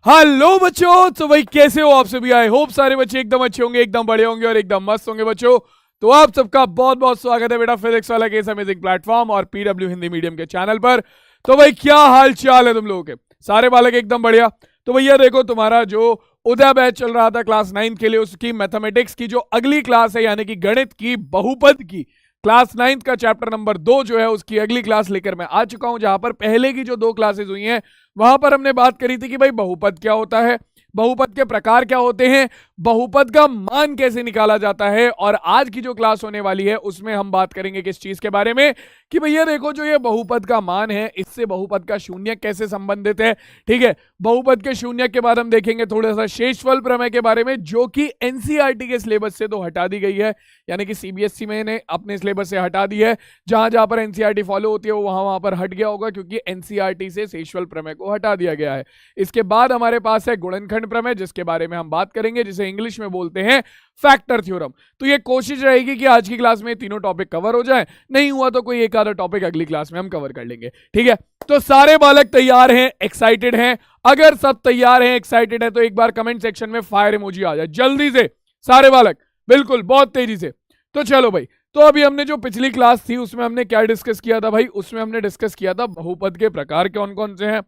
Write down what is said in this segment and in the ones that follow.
Hello बच्चों, तो भाई कैसे हो आप सभी। आई होप सारे बच्चे एकदम अच्छे होंगे, एकदम बड़े होंगे और एकदम मस्त होंगे बच्चों। तो आप सबका बहुत बहुत स्वागत है बेटा फिजिक्स वाला के इस अमेजिंग प्लेटफॉर्म और पीडब्ल्यू हिंदी मीडियम के चैनल पर। तो भाई क्या हाल चाल है तुम लोगों के, सारे बालक एकदम बढ़िया। तो भैया देखो, तुम्हारा जो उदय बैच चल रहा था क्लास 9 के लिए, उसकी मैथमेटिक्स की जो अगली क्लास है यानी कि गणित की बहुपद की क्लास 9 का चैप्टर नंबर 2 जो है उसकी अगली क्लास लेकर मैं आ चुका हूं। जहां पर पहले की जो 2 क्लासेस हुई हैं वहां पर हमने बात करी थी कि भाई बहुपद क्या होता है, बहुपद के प्रकार क्या होते हैं, बहुपद का मान कैसे निकाला जाता है। और आज की जो क्लास होने वाली है उसमें हम बात करेंगे किस चीज के बारे में कि भैया देखो, जो ये बहुपद का मान है इससे बहुपद का शून्य कैसे संबंधित है। ठीक है, बहुपद के शून्य के बाद हम देखेंगे थोड़ा सा शेषफल प्रमेय के बारे में, जो कि एनसीईआरटी के सिलेबस से तो हटा दी गई है, यानी कि सीबीएसई में ने अपने सिलेबस से हटा दी है। जहां जहां पर एनसीईआरटी फॉलो होती है वो वहां वहां पर हट गया होगा, क्योंकि एनसीईआरटी से शेषफल प्रमेय को हटा दिया गया है। इसके बाद हमारे पास है गुणनखंड प्रमेय, जिसके बारे में हम बात करेंगे, जिसे इंग्लिश में बोलते हैं फैक्टर थ्योरम। तो ये कोशिश रहेगी कि आज की क्लास में तीनों टॉपिक कवर हो जाए, नहीं हुआ तो कोई एक आधा टॉपिक अगली क्लास में हम कवर कर लेंगे। ठीक है, तो सारे बालक तैयार हैं, एक्साइटेड हैं? अगर सब तैयार हैं, एक्साइटेड हैं, तो एक बार कमेंट सेक्शन में फायर इमोजी आ जाए जल्दी से सारे बालक, बिल्कुल बहुत तेजी से। तो चलो भाई, तो अभी हमने जो पिछली क्लास थी उसमें हमने क्या डिस्कस किया था भाई, उसमें हमने डिस्कस किया था बहुपद के प्रकार कौन कौन से हैं।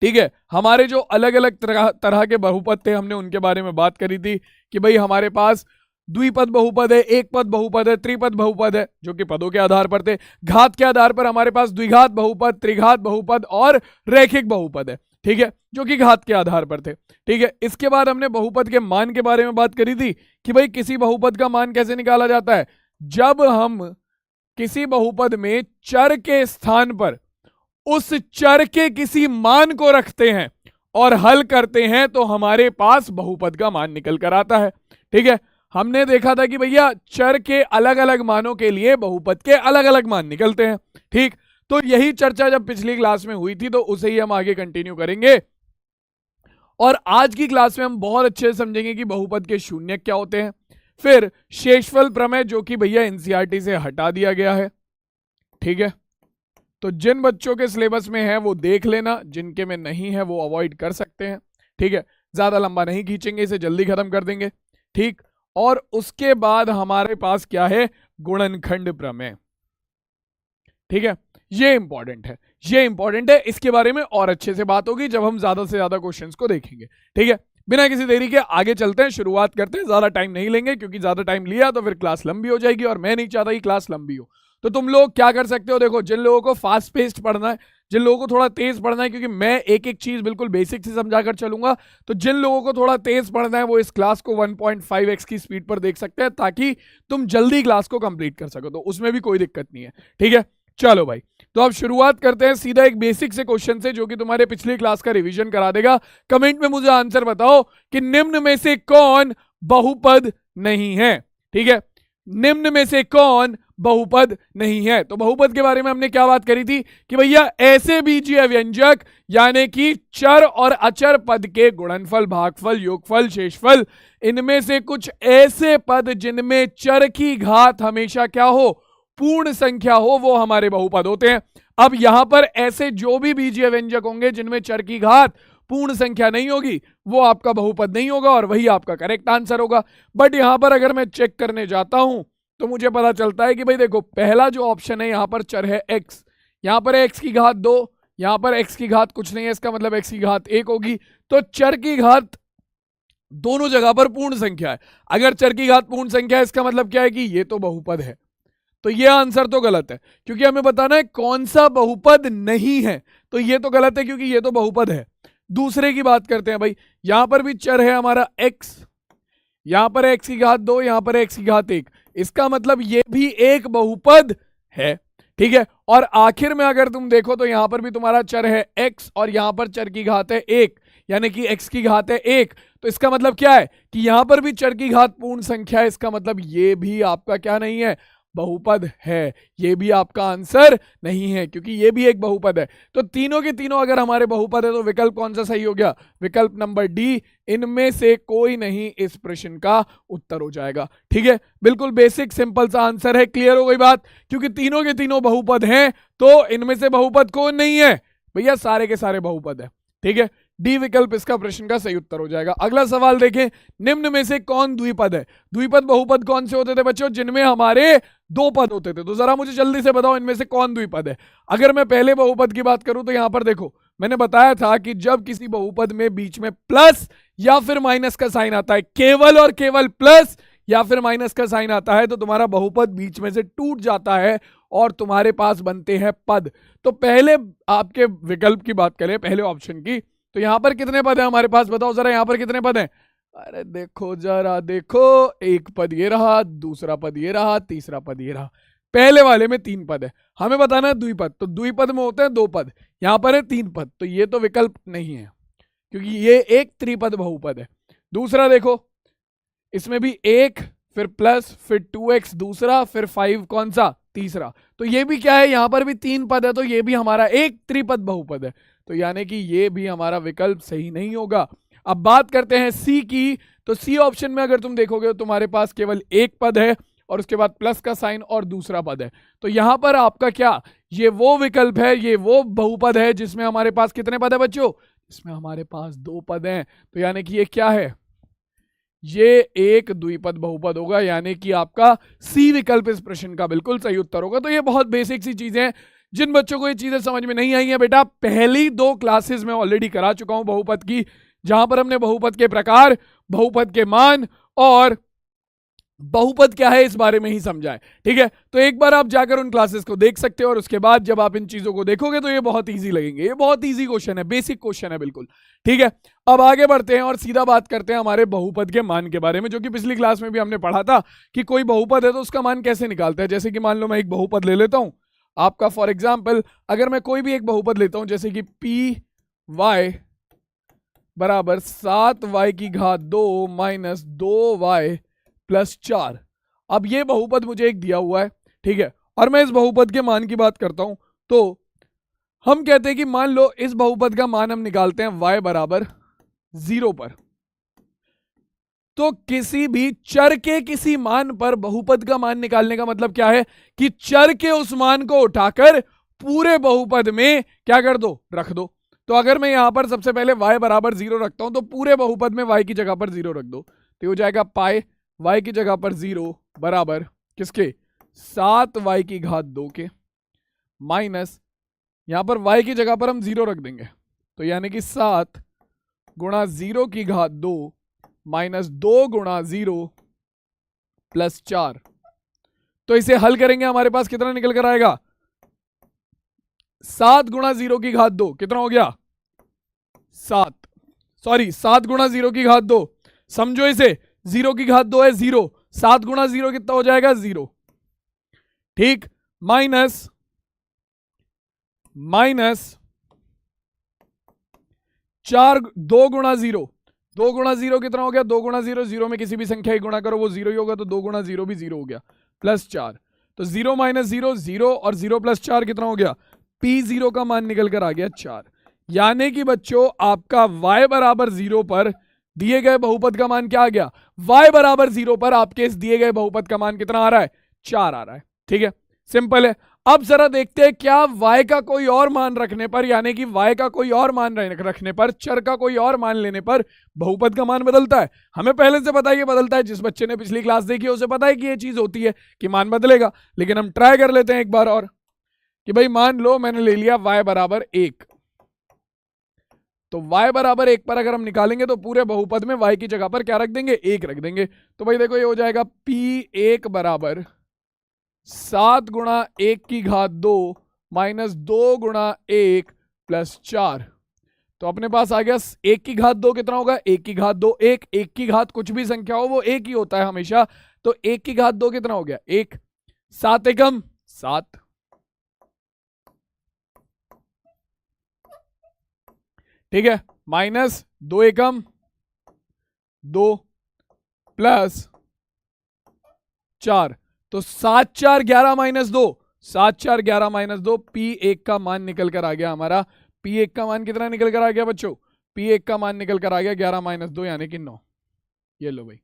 ठीक है, हमारे जो अलग अलग तरह के बहुपद थे हमने उनके बारे में बात करी थी कि भाई हमारे पास द्विपद बहुपद है, एक पद बहुपद है, त्रिपद बहुपद है जो कि पदों के आधार पर थे। घात के आधार पर हमारे पास द्विघात बहुपद, त्रिघात बहुपद और रैखिक बहुपद है। ठीक है, जो कि घात के आधार पर थे। ठीक है, इसके बाद हमने बहुपद के मान के बारे में बात करी थी कि भाई किसी बहुपद का मान कैसे निकाला जाता है। जब हम किसी बहुपद में चर के स्थान पर उस चर के किसी मान को रखते हैं और हल करते हैं तो हमारे पास बहुपद का मान निकल कर आता है। ठीक है, हमने देखा था कि भैया चर के अलग अलग मानों के लिए बहुपद के अलग अलग मान निकलते हैं। ठीक, तो यही चर्चा जब पिछली क्लास में हुई थी तो उसे ही हम आगे कंटिन्यू करेंगे। और आज की क्लास में हम बहुत अच्छे से समझेंगे कि बहुपद के शून्य क्या होते हैं, फिर शेषफल प्रमेय जो कि भैया एनसीईआरटी से हटा दिया गया है। ठीक है, तो जिन बच्चों के सिलेबस में है वो देख लेना, जिनके में नहीं है वो अवॉइड कर सकते हैं। ठीक है, ज्यादा लंबा नहीं खींचेंगे, इसे जल्दी खत्म कर देंगे। ठीक, और उसके बाद हमारे पास क्या है, गुणनखंड प्रमेय। ठीक है, ये इंपॉर्टेंट है, ये इंपॉर्टेंट है। इसके बारे में और अच्छे से बात होगी जब हम ज्यादा से ज्यादा क्वेश्चंस को देखेंगे। ठीक है, बिना किसी देरी के आगे चलते हैं, शुरुआत करते हैं। ज्यादा टाइम नहीं लेंगे क्योंकि ज्यादा टाइम लिया तो फिर क्लास लंबी हो जाएगी और मैं नहीं चाहता कि क्लास लंबी हो। तो तुम लोग क्या कर सकते हो, देखो जिन लोगों को फास्ट पेस्ड पढ़ना है, जिन लोगों को थोड़ा तेज पढ़ना है, क्योंकि मैं एक एक चीज बिल्कुल बेसिक से समझाकर चलूंगा, तो जिन लोगों को थोड़ा तेज पढ़ना है वो इस क्लास को 1.5x की स्पीड पर देख सकते हैं, ताकि तुम जल्दी क्लास को कंप्लीट कर सको। तो उसमें भी कोई दिक्कत नहीं है। ठीक है, चलो भाई, तो अब शुरुआत करते हैं सीधा एक बेसिक से क्वेश्चन से, जो कि तुम्हारे पिछली क्लास का रिवीजन करा देगा। कमेंट में मुझे आंसर बताओ कि निम्न में से कौन बहुपद नहीं है। ठीक है, निम्न में से कौन बहुपद नहीं है। तो बहुपद के बारे में हमने क्या बात करी थी कि भैया ऐसे बीजीय व्यंजक यानी कि चर और अचर पद के गुणनफल, भागफल, योगफल, शेषफल, इनमें से कुछ ऐसे पद जिनमें चर की घात हमेशा क्या हो, पूर्ण संख्या हो, वो हमारे बहुपद होते हैं। अब यहां पर ऐसे जो भी बीजीय व्यंजक होंगे जिनमें चर की घात पूर्ण संख्या नहीं होगी, वो आपका बहुपद नहीं होगा और वही आपका करेक्ट आंसर होगा। बट यहां पर अगर मैं चेक करने जाता हूं तो मुझे पता चलता है कि भाई देखो, पहला जो ऑप्शन है यहां पर चर है x, यहां पर x की घात 2, यहां पर x की घात कुछ नहीं है, इसका मतलब x की घात 1 होगी। तो चर की घात दोनों जगह पर पूर्ण संख्या है। अगर चर की घात पूर्ण संख्या है इसका मतलब क्या है कि ये तो बहुपद है। तो ये आंसर तो गलत है, क्योंकि हमें बताना है कौन सा बहुपद नहीं है। तो ये तो गलत है क्योंकि ये तो बहुपद है। दूसरे की बात करते हैं भाई, यहां पर भी चर है हमारा x, यहां पर x की घात 2, यहां पर x की घात 1, इसका मतलब ये भी एक बहुपद है। ठीक है, और आखिर में अगर तुम देखो तो यहां पर भी तुम्हारा चर है x और यहां पर चर की घात है 1, यानी कि x की घात है 1। तो इसका मतलब क्या है कि यहां पर भी चर की घात पूर्ण संख्या है, इसका मतलब ये भी आपका क्या नहीं है, बहुपद है। ये भी आपका आंसर नहीं है क्योंकि ये भी एक बहुपद है। तो तीनों के तीनों अगर हमारे बहुपद है तो विकल्प कौन सा सही हो गया, विकल्प नंबर डी, इनमें से कोई नहीं इस प्रश्न का उत्तर हो जाएगा। ठीक है, बिल्कुल बेसिक सिंपल सा आंसर है। क्लियर हो गई बात, क्योंकि तीनों के तीनों बहुपद हैं तो इनमें से बहुपद कौन नहीं है भैया, सारे के सारे बहुपद है। ठीक है, डी विकल्प इसका प्रश्न का सही उत्तर हो जाएगा। अगला सवाल देखें, निम्न में से कौन द्विपद है? द्विपद बहुपद कौन से होते थे बच्चों? जिनमें हमारे दो पद होते थे। तो जरा मुझे जल्दी से बताओ इनमें से कौन द्विपद है। अगर मैं पहले बहुपद की बात करूं तो यहां पर देखो, मैंने बताया था कि जब किसी बहुपद में बीच में प्लस या फिर माइनस का साइन आता है, केवल और केवल प्लस या फिर माइनस का साइन आता है, तो तुम्हारा बहुपद बीच में से टूट जाता है और तुम्हारे पास बनते हैं पद। तो पहले आपके विकल्प की बात करें, पहले ऑप्शन की, तो यहां पर कितने पद है हमारे पास? बताओ जरा, यहां पर कितने पद हैं? अरे देखो जरा, देखो, एक पद ये रहा, दूसरा पद ये रहा, तीसरा पद ये रहा। पहले वाले में 3 पद है, हमें बताना है द्विपद। तो द्विपद में होते हैं 2 पद, यहां पर है 3 पद, तो ये तो विकल्प नहीं है क्योंकि ये एक त्रिपद बहुपद है। दूसरा देखो, इसमें भी 1 फिर प्लस फिर 2x दूसरा फिर 5 कौन सा? तीसरा। तो ये भी क्या है? यहां पर भी 3 पद है, तो ये भी हमारा एक त्रिपद बहुपद है। तो यानी कि ये भी हमारा विकल्प सही नहीं होगा। अब बात करते हैं सी की। तो सी ऑप्शन में अगर तुम देखोगे तो तुम्हारे पास केवल एक पद है और उसके बाद प्लस का साइन और दूसरा पद है। तो यहां पर आपका क्या, ये वो विकल्प है, ये वो बहुपद है जिसमें हमारे पास कितने पद है बच्चों? इसमें हमारे पास 2 पद हैं। तो यानी कि ये क्या है? ये एक द्विपद बहुपद होगा, यानी कि आपका सी विकल्प इस प्रश्न का बिल्कुल सही उत्तर होगा। तो ये बहुत बेसिक सी चीजें हैं, जिन बच्चों को ये चीजें समझ में नहीं आई हैं बेटा, पहली 2 क्लासेस में ऑलरेडी करा चुका हूं बहुपद की, जहां पर हमने बहुपद के प्रकार, बहुपद के मान और बहुपद क्या है इस बारे में ही समझा है। ठीक है, तो एक बार आप जाकर उन क्लासेस को देख सकते हो और उसके बाद जब आप इन चीजों को देखोगे तो ये बहुत इजी लगेंगे। ये बहुत इजी क्वेश्चन है, बेसिक क्वेश्चन है बिल्कुल। ठीक है, अब आगे बढ़ते हैं और सीधा बात करते हैं हमारे बहुपद के मान के बारे में, जो कि पिछली क्लास में भी हमने पढ़ा था कि कोई बहुपद है तो उसका मान कैसे निकालते हैं। जैसे कि मान लो मैं एक बहुपद ले लेता हूं आपका, फॉर एग्जाम्पल अगर मैं कोई भी एक बहुपद लेता हूं जैसे कि पी वाई बराबर 7y की घात 2 माइनस 2y प्लस 4। अब ये बहुपद मुझे एक दिया हुआ है, ठीक है, और मैं इस बहुपद के मान की बात करता हूं। तो हम कहते हैं कि मान लो इस बहुपद का मान हम निकालते हैं y बराबर 0 पर। तो किसी भी चर के किसी मान पर बहुपद का मान निकालने का मतलब क्या है कि चर के उस मान को उठाकर पूरे बहुपद में क्या कर दो? रख दो। तो अगर मैं यहां पर सबसे पहले y बराबर 0 रखता हूं तो पूरे बहुपद में y की जगह पर 0 रख दो, तो हो जाएगा पाई y की जगह पर 0 बराबर किसके? 7y की घात 2 के, माइनस यहां पर y की जगह पर हम 0 रख देंगे, तो यानी कि 7 गुणा 0 की घात 2 माइनस 2 गुणा 0 प्लस 4। तो इसे हल करेंगे, हमारे पास कितना निकल कर आएगा? 7 गुणा 0 की घात 2 कितना हो गया? 7 गुणा 0 की घात 2, समझो इसे, 0 की घात 2 है 0, 7 गुणा 0 कितना हो जाएगा? 0। ठीक, माइनस 4 2 गुणा 0, 2 गुणा 0 कितना हो गया? 2 गुणा 0, 0 में किसी भी संख्या गुणा करो वो 0 ही होगा, तो 2 गुणा 0 भी 0 हो गया, प्लस 4। तो 0 माइनस 0 0 और 0 प्लस 4 कितना हो गया? P0 का मान निकल कर आ गया 4। यानी कि बच्चों आपका y बराबर 0 पर दिए गए बहुपद का मान क्या आ गया? y बराबर 0 पर आपके इस दिए गए बहुपद का मान कितना आ रहा है? 4 आ रहा है। ठीक है, सिंपल है। अब जरा देखते हैं क्या y का कोई और मान रखने पर, यानी कि y का कोई और मान रखने पर, चर का कोई और मान लेने पर बहुपद का मान बदलता है। हमें पहले से पता है ये बदलता है, जिस बच्चे ने पिछली क्लास देखी है उसे पता है कि ये चीज होती है कि मान बदलेगा। लेकिन हम ट्राई कर लेते हैं एक बार और कि भाई मान लो मैंने ले लिया y बराबर 1, तो y बराबर 1 पर अगर हम निकालेंगे तो पूरे बहुपद में y की जगह पर क्या रख देंगे? 1 रख देंगे। तो भाई देखो ये हो जाएगा P1 बराबर 7 गुणा 1 की घात 2 माइनस 2 गुणा 1 प्लस 4। तो अपने पास आ गया 1 की घात 2 कितना होगा? 1 की घात 2 1, 1 की घात कुछ भी संख्या हो वो 1 ही होता है हमेशा। तो 1 की घात 2 कितना हो गया? 1, 7 एकम 7, ठीक है, माइनस 2 एकम 2 प्लस 4, तो 7 4 11 माइनस 2, 7 4 11 माइनस 2, P1 का मान निकल कर आ गया हमारा। P1 का मान कितना निकल कर आ गया बच्चों? P1 का मान निकल कर आ गया 11 माइनस 2 यानी कि 9। ये लो भाई,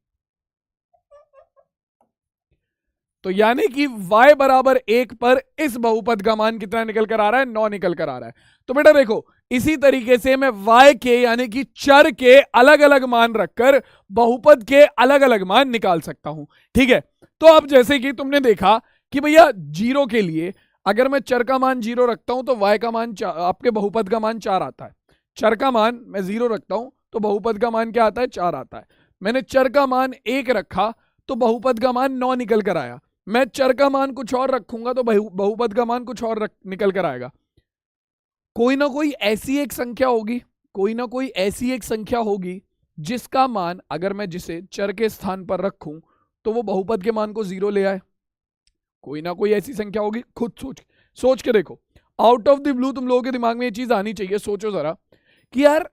तो यानी कि y बराबर 1 पर इस बहुपद का मान कितना निकल कर आ रहा है? 9 निकल कर आ रहा है। तो बेटा देखो इसी तरीके से मैं y के यानी कि चर के अलग अलग मान रखकर बहुपद के अलग अलग मान निकाल सकता हूं। ठीक है, तो अब जैसे कि तुमने देखा कि भैया जीरो के लिए अगर मैं चर का मान 0 रखता हूं तो y का मान आपके बहुपद का मान 4 आता है। चर का मान मैं 0 रखता हूं तो बहुपद का मान क्या आता है, 4 आता है। मैंने चर का मान 1 रखा तो बहुपद का मान 9 निकल कर आया। मैं चर का मान कुछ और रखूंगा तो बहुपद का मान कुछ और निकल कर आएगा। कोई ना कोई ऐसी एक संख्या होगी, कोई ना कोई ऐसी एक संख्या होगी जिसका मान अगर मैं जिसे चर के स्थान पर रखूं तो वो बहुपद के मान को 0 ले आए। कोई ना कोई ऐसी संख्या होगी, खुद सोच के देखो। आउट ऑफ द ब्लू तुम लोगों के दिमाग में ये चीज आनी चाहिए। सोचो जरा कि यार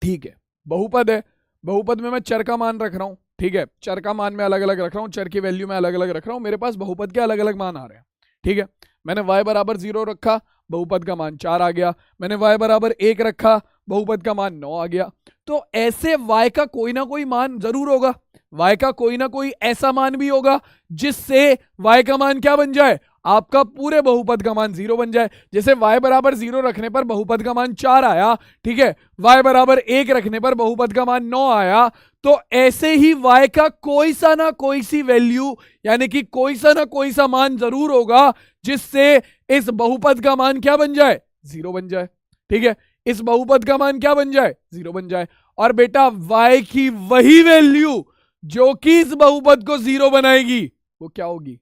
ठीक है बहुपद है, बहुपद में मैं चर का मान रख रहा हूं, ठीक है, चर का मान मैं अलग अलग रख रहा हूं, चर की वैल्यू में अलग अलग रख रहा हूं, मेरे पास बहुपद के अलग अलग मान आ रहे हैं। ठीक है, मैंने y बराबर 0 रखा, बहुपद का मान 4 आ गया। मैंने y बराबर 1 रखा, बहुपद का मान 9 आ गया। तो ऐसे y का कोई ना कोई मान जरूर होगा, y का कोई ना कोई ऐसा मान भी होगा जिससे y का मान क्या बन जाए, आपका पूरे बहुपद का मान 0 बन जाए। जैसे y बराबर 0 रखने पर बहुपद का मान 4 आया, ठीक है, y बराबर 1 रखने पर बहुपद का मान 9 आया। तो ऐसे ही y का कोई सा ना कोई सी वैल्यू यानी कि कोई सा ना कोई सा मान जरूर होगा जिससे इस बहुपद का मान क्या बन जाए, 0 बन जाए। ठीक है, इस बहुपद का मान क्या बन जाए, 0 बन जाए। और बेटा y की वही वैल्यू जो कि इस बहुपद को 0 बनाएगी वो क्या होगी,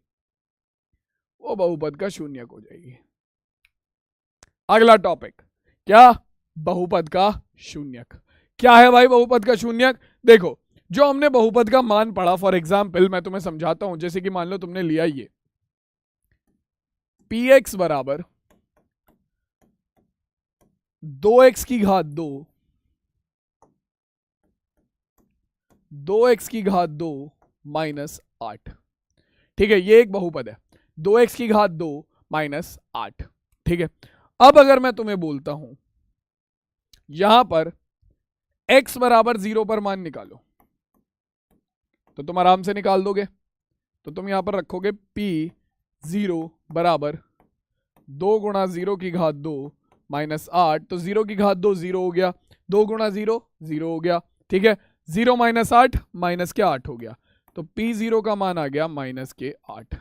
वो बहुपद का शून्यक हो जाएगी। अगला टॉपिक क्या, बहुपद का शून्यक। क्या है भाई बहुपद का शून्यक? देखो जो हमने बहुपद का मान पढ़ा, फॉर एग्जाम्पल मैं तुम्हें समझाता हूं। जैसे कि मान लो तुमने लिया ये px बराबर 2x की घात 2, 2x की घात 2 माइनस 8। ठीक है, ये एक बहुपद है, 2x की घात 2 माइनस 8। ठीक है, अब अगर मैं तुम्हें बोलता हूं यहां पर x बराबर 0 पर मान निकालो तो तुम आराम से निकाल दोगे। तो तुम यहां पर रखोगे p0 बराबर 2 गुणा 0 की घात 2 माइनस 8। तो 0 की घात 2 0 हो गया, 2 गुणा 0 0 हो गया। ठीक है, 0 माइनस 8 माइनस के 8 हो गया। तो p0 का मान आ गया माइनस के 8।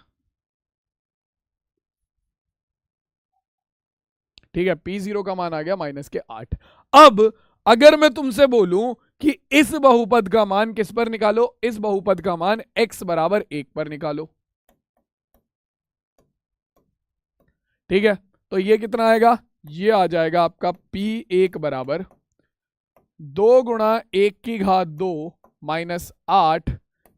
ठीक है, p0 का मान आ गया माइनस के 8। अब अगर मैं तुमसे बोलूं कि इस बहुपद का मान किस पर निकालो, इस बहुपद का मान x बराबर 1 पर निकालो। ठीक है, तो ये कितना आएगा, ये आ जाएगा आपका p1 बराबर 2 गुणा 1 की घात 2 माइनस 8।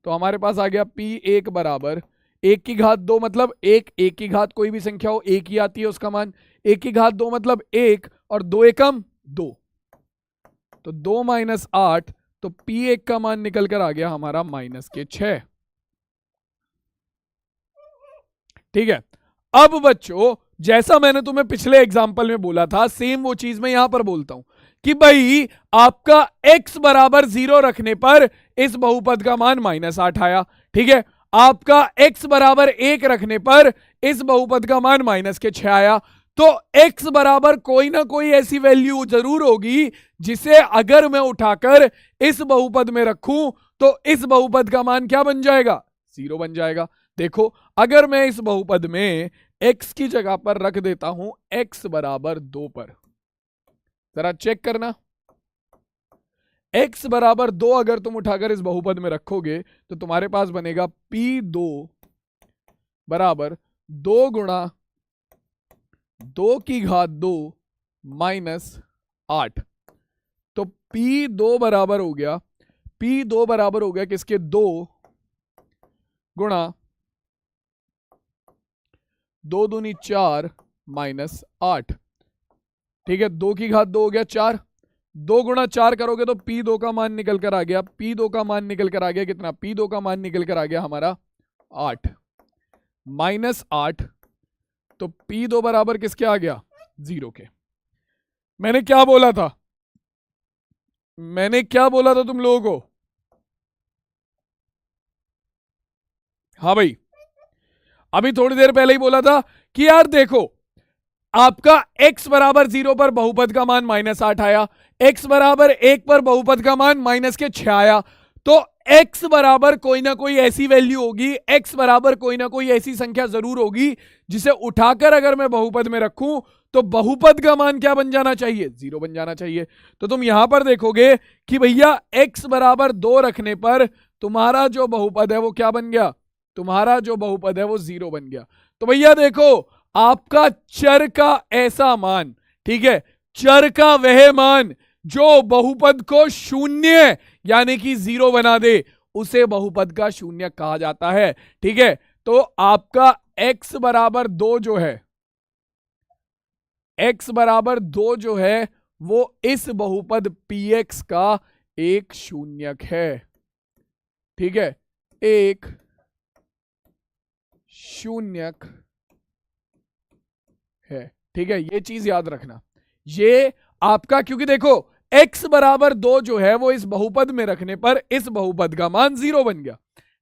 तो हमारे पास आ गया p1 बराबर 1 की घात 2 मतलब 1, 1 की घात कोई भी संख्या हो 1 ही आती है उसका मान। 1 की घात 2 मतलब 1 और 2 एकम 2, तो 2 माइनस 8। तो p1 का मान निकल कर आ गया हमारा माइनस के 6। ठीक है, अब बच्चों जैसा मैंने तुम्हें पिछले एग्जाम्पल में बोला था सेम वो चीज मैं यहां पर बोलता हूं कि भाई आपका x बराबर 0 रखने पर इस बहुपद का मान माइनस 8 आया। ठीक है, आपका x बराबर 1 रखने पर इस बहुपद का मान माइनस के 6 आया। तो x बराबर कोई ना कोई ऐसी वैल्यू जरूर होगी जिसे अगर मैं उठाकर इस बहुपद में रखूं तो इस बहुपद का मान क्या बन जाएगा, 0 बन जाएगा। देखो अगर मैं इस बहुपद में x की जगह पर रख देता हूं x बराबर 2 पर, जरा चेक करना, x बराबर 2 अगर तुम उठाकर इस बहुपद में रखोगे तो तुम्हारे पास बनेगा p2 बराबर 2 गुणा 2 की घात 2 माइनस 8। तो p2 बराबर हो गया, p2 बराबर हो गया किसके, 2 गुणा 2 दूनी 4 माइनस 8। ठीक है, 2 की घात 2 हो गया 4, 2 गुणा 4 करोगे तो p2 का मान निकल कर आ गया, p2 का मान निकल कर आ गया कितना, p2 का मान निकल कर आ गया हमारा 8 माइनस 8। तो p2 बराबर किसके आ गया, 0 के। मैंने क्या बोला था, मैंने क्या बोला था तुम लोगों को, हाँ भाई अभी थोड़ी देर पहले ही बोला था कि यार देखो आपका x बराबर 0 पर बहुपद का मान -8 आया, x बराबर 1 पर बहुपद का मान -6 आया। तो x बराबर कोई ना कोई ऐसी वैल्यू होगी, x बराबर कोई ना कोई ऐसी संख्या जरूर होगी जिसे उठाकर अगर मैं बहुपद में रखूं तो बहुपद का मान क्या बन जाना चाहिए, 0 बन जाना चाहिए। तो तुम यहां पर देखोगे कि भैया x बराबर 2 रखने पर तुम्हारा जो बहुपद है वो क्या बन गया, तुम्हारा जो बहुपद है वो 0 बन गया। तो भैया देखो, आपका चर का ऐसा मान, ठीक है, चर का वह मान जो बहुपद को शून्य यानी कि 0 बना दे, उसे बहुपद का शून्य कहा जाता है। ठीक है, तो आपका x बराबर 2 जो है, x बराबर 2 जो है वो इस बहुपद px का एक शून्यक है। ठीक है, एक शून्यक है। ठीक है, ये चीज याद रखना, ये आपका, क्योंकि देखो x बराबर 2 जो है वो इस बहुपद में रखने पर इस बहुपद का मान 0 बन गया।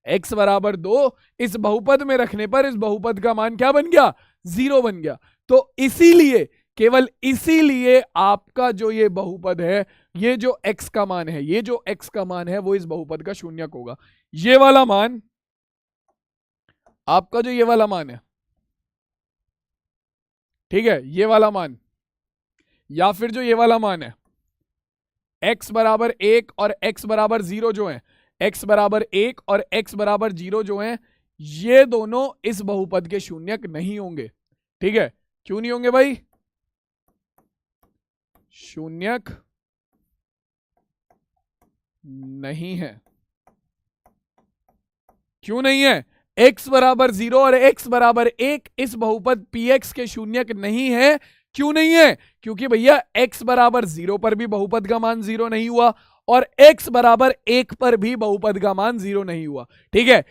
x बराबर 2 इस बहुपद में रखने पर इस बहुपद का मान क्या बन गया, 0 बन गया। तो इसीलिए, केवल इसीलिए आपका जो ये बहुपद है, ये जो x का मान है, ये जो x का मान है वो इस बहुपद का शून्यक होगा। ये वाला मान, आपका जो ये वाला मान है, ठीक है, ये वाला मान, या फिर जो ये वाला मान है x बराबर 1 और x बराबर 0 जो है, x बराबर 1 और x बराबर 0 जो है, ये दोनों इस बहुपद के शून्यक नहीं होंगे। ठीक है, क्यों नहीं होंगे भाई, शून्यक नहीं है। क्यों नहीं है, x बराबर 0 और x बराबर 1 इस बहुपद px के शून्यक नहीं है। क्यों नहीं है, क्योंकि भैया x बराबर 0 पर भी बहुपद का मान 0 नहीं हुआ और x बराबर 1 पर भी बहुपद का मान 0 नहीं हुआ। ठीक है,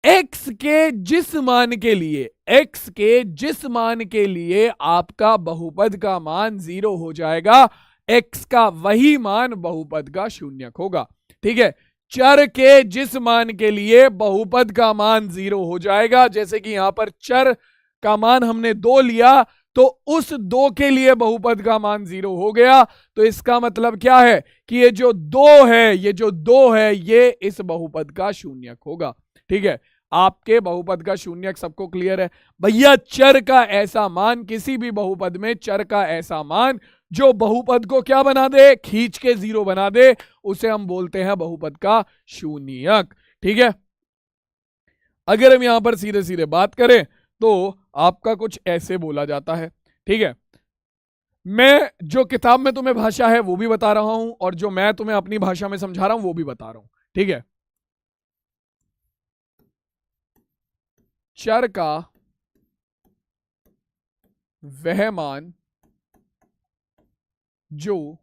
x के जिस मान के लिए, x के जिस मान के लिए आपका बहुपद का मान 0 हो जाएगा, x का वही मान बहुपद का शून्यक होगा। ठीक है, चर के जिस मान के लिए बहुपद का मान 0 हो जाएगा, जैसे कि यहां पर चर का मान हमने 2 लिया तो उस 2 के लिए बहुपद का मान 0 हो गया। तो इसका मतलब क्या है कि ये जो 2 है, ये जो 2 है ये इस बहुपद का शून्यक होगा। ठीक है, आपके बहुपद का शून्यक सबको क्लियर है। भैया चर का ऐसा मान, किसी भी बहुपद में चर का ऐसा मान जो बहुपद को क्या बना दे, खींच के 0 बना दे, उसे हम बोलते हैं बहुपद का शून्यक। ठीक है, अगर हम यहां पर सीधे सीधे बात करें तो आपका कुछ ऐसे बोला जाता है। ठीक है, मैं जो किताब में तुम्हें भाषा है वो भी बता रहा हूं और जो मैं तुम्हें अपनी भाषा में समझा रहा हूं वो भी बता रहा हूं। ठीक है, चर का वह मान जो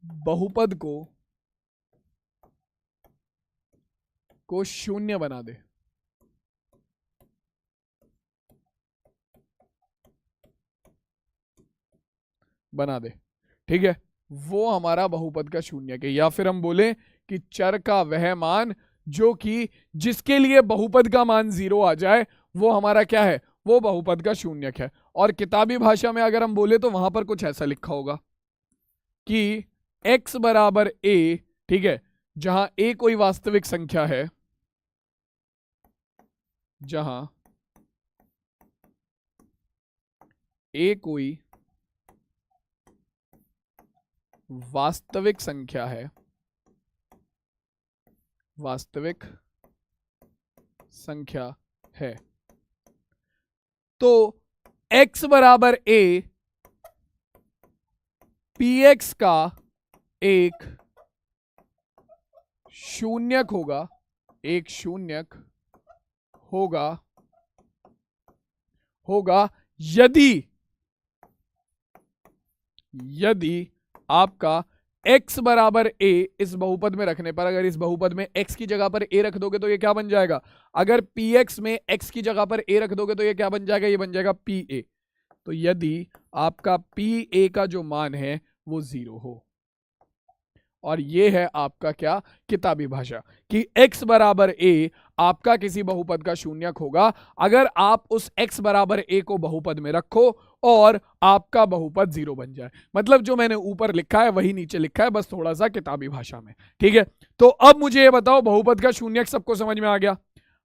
बहुपद को शून्य बना दे, ठीक है, वो हमारा बहुपद का शून्यक है। या फिर हम बोले कि चर का वह मान जो कि जिसके लिए बहुपद का मान 0 आ जाए वो हमारा क्या है, वो बहुपद का शून्यक है। और किताबी भाषा में अगर हम बोले तो वहां पर कुछ ऐसा लिखा होगा कि x बराबर a, ठीक है, जहां a कोई वास्तविक संख्या है, जहां a कोई वास्तविक संख्या है, वास्तविक संख्या है, तो x बराबर a px का एक शून्यक होगा, एक शून्यक होगा यदि आपका x बराबर a इस बहुपद में रखने पर, अगर इस बहुपद में x की जगह पर a रख दोगे तो ये क्या बन जाएगा, अगर px में x की जगह पर a रख दोगे तो ये क्या बन जाएगा, ये बन जाएगा pa। तो यदि आपका pa का जो मान है वो 0 हो, और ये है आपका क्या, किताबी भाषा, कि x बराबर a आपका किसी बहुपद का शून्यक होगा अगर आप उस x बराबर a को बहुपद में रखो और आपका बहुपद 0 बन जाए। मतलब जो मैंने ऊपर लिखा है वही नीचे लिखा है, बस थोड़ा सा किताबी भाषा में। ठीक है, तो अब मुझे ये बताओ, बहुपद का शून्यक सबको समझ में आ गया?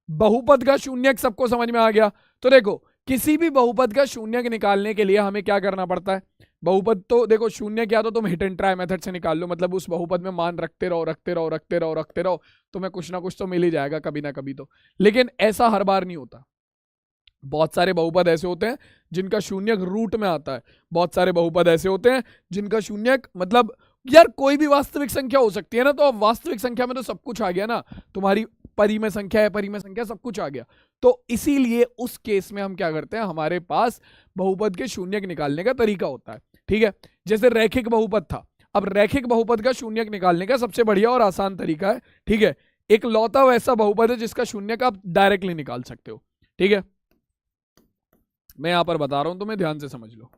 बहुपद का शून्यक सबको समझ में आ गया? तो देखो, किसी भी बहुपद का शून्यक निकालने के लिए हमें क्या करना पड़ता है? बहुपद तो देखो, शून्य क्या तो तुम हिट एंड ट्राई मेथड से निकाल लो, मतलब उस बहुपद में मान रखते रहो रखते रहो रखते रहो रखते रहो, तुम्हें कुछ ना कुछ तो मिल ही जाएगा कभी ना कभी तो। लेकिन ऐसा हर बार नहीं होता। बहुत सारे बहुपद ऐसे होते हैं जिनका शून्यक रूट में आता है, बहुत सारे बहुपद ऐसे होते हैं जिनका शून्यक, मतलब यार कोई भी वास्तविक संख्या हो सकती है ना, तो अब वास्तविक संख्या में तो सब कुछ आ गया ना, तुम्हारी परिमेय संख्या है, परिमेय संख्या, सब कुछ आ गया। तो इसीलिए उस केस में हम क्या करते हैं, हमारे पास बहुपद के शून्यक निकालने का तरीका होता है। ठीक है, जैसे रैखिक बहुपद था, अब रैखिक बहुपद का शून्यक निकालने का सबसे बढ़िया और आसान तरीका है, ठीक है, एक लौता वैसा बहुपद है जिसका शून्यक आप डायरेक्टली निकाल सकते हो। ठीक है, मैं यहां पर बता रहा हूं, तुम्हें ध्यान से समझ लो।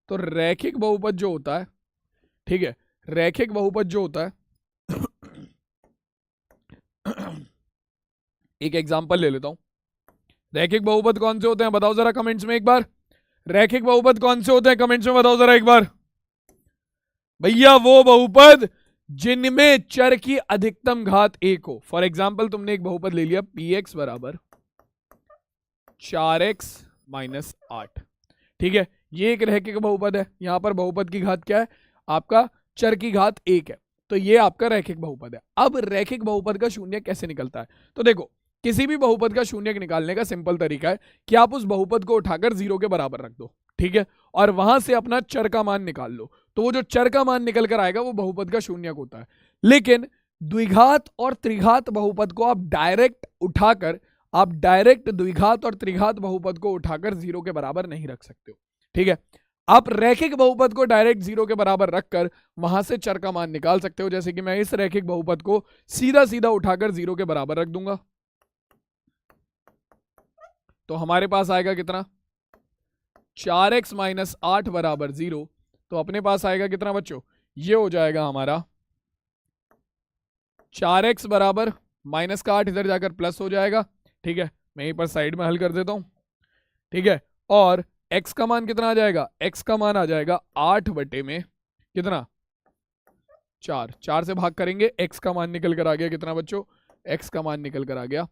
तो रैखिक बहुपद जो होता है, ठीक है, रैखिक बहुपद जो होता है एक एग्जांपल ले लेता हूं। रैखिक बहुपद कौन से होते हैं बताओ जरा कमेंट्स में एक बार। रैखिक बहुपद कौन से होते हैं कमेंट्स में बताओ जरा एक बार। भैया वो बहुपद जिनमें चर की अधिकतम घात 1 हो। फॉर एग्जाम्पल तुमने एक बहुपद ले लिया px बराबर 4x माइनस 8, ठीक है, ये एक रैखिक बहुपद है। यहां पर बहुपद की घात क्या है, आपका चर की घात 1 है, तो ये आपका रैखिक बहुपद है। अब रैखिक बहुपद का शून्यक कैसे निकलता है? तो देखो, किसी भी बहुपद का शून्यक निकालने का सिंपल तरीका है कि आप उस बहुपद को उठाकर 0 के बराबर रख दो, ठीक है, और वहां से अपना चर का मान निकाल लो। तो वो जो चर का मान निकल कर आएगा वो बहुपद का शून्यक होता है। लेकिन द्विघात और त्रिघात बहुपद को आप डायरेक्ट द्विघात और त्रिघात बहुपद को उठाकर 0 के बराबर नहीं रख सकते हो। ठीक है, आप रैखिक बहुपद को डायरेक्ट 0 के बराबर रखकर वहां से चर का मान निकाल सकते हो। जैसे कि मैं इस रैखिक बहुपद को सीधा सीधा उठाकर 0 के बराबर रख दूंगा, तो हमारे पास आएगा कितना, 4x माइनस 8 बराबर 0। तो अपने पास आएगा कितना बच्चों, ये हो जाएगा हमारा 4x बराबर माइनस का 8 इधर जाकर प्लस हो जाएगा। ठीक है, मैं यहीं पर साइड में हल कर देता हूं। ठीक है, और x का मान कितना आ जाएगा, x का मान आ जाएगा 8 बटे में कितना, 4 से भाग करेंगे, x का मान निकल कर आ गया कितना बच्चों, x का मान निकल कर आ गया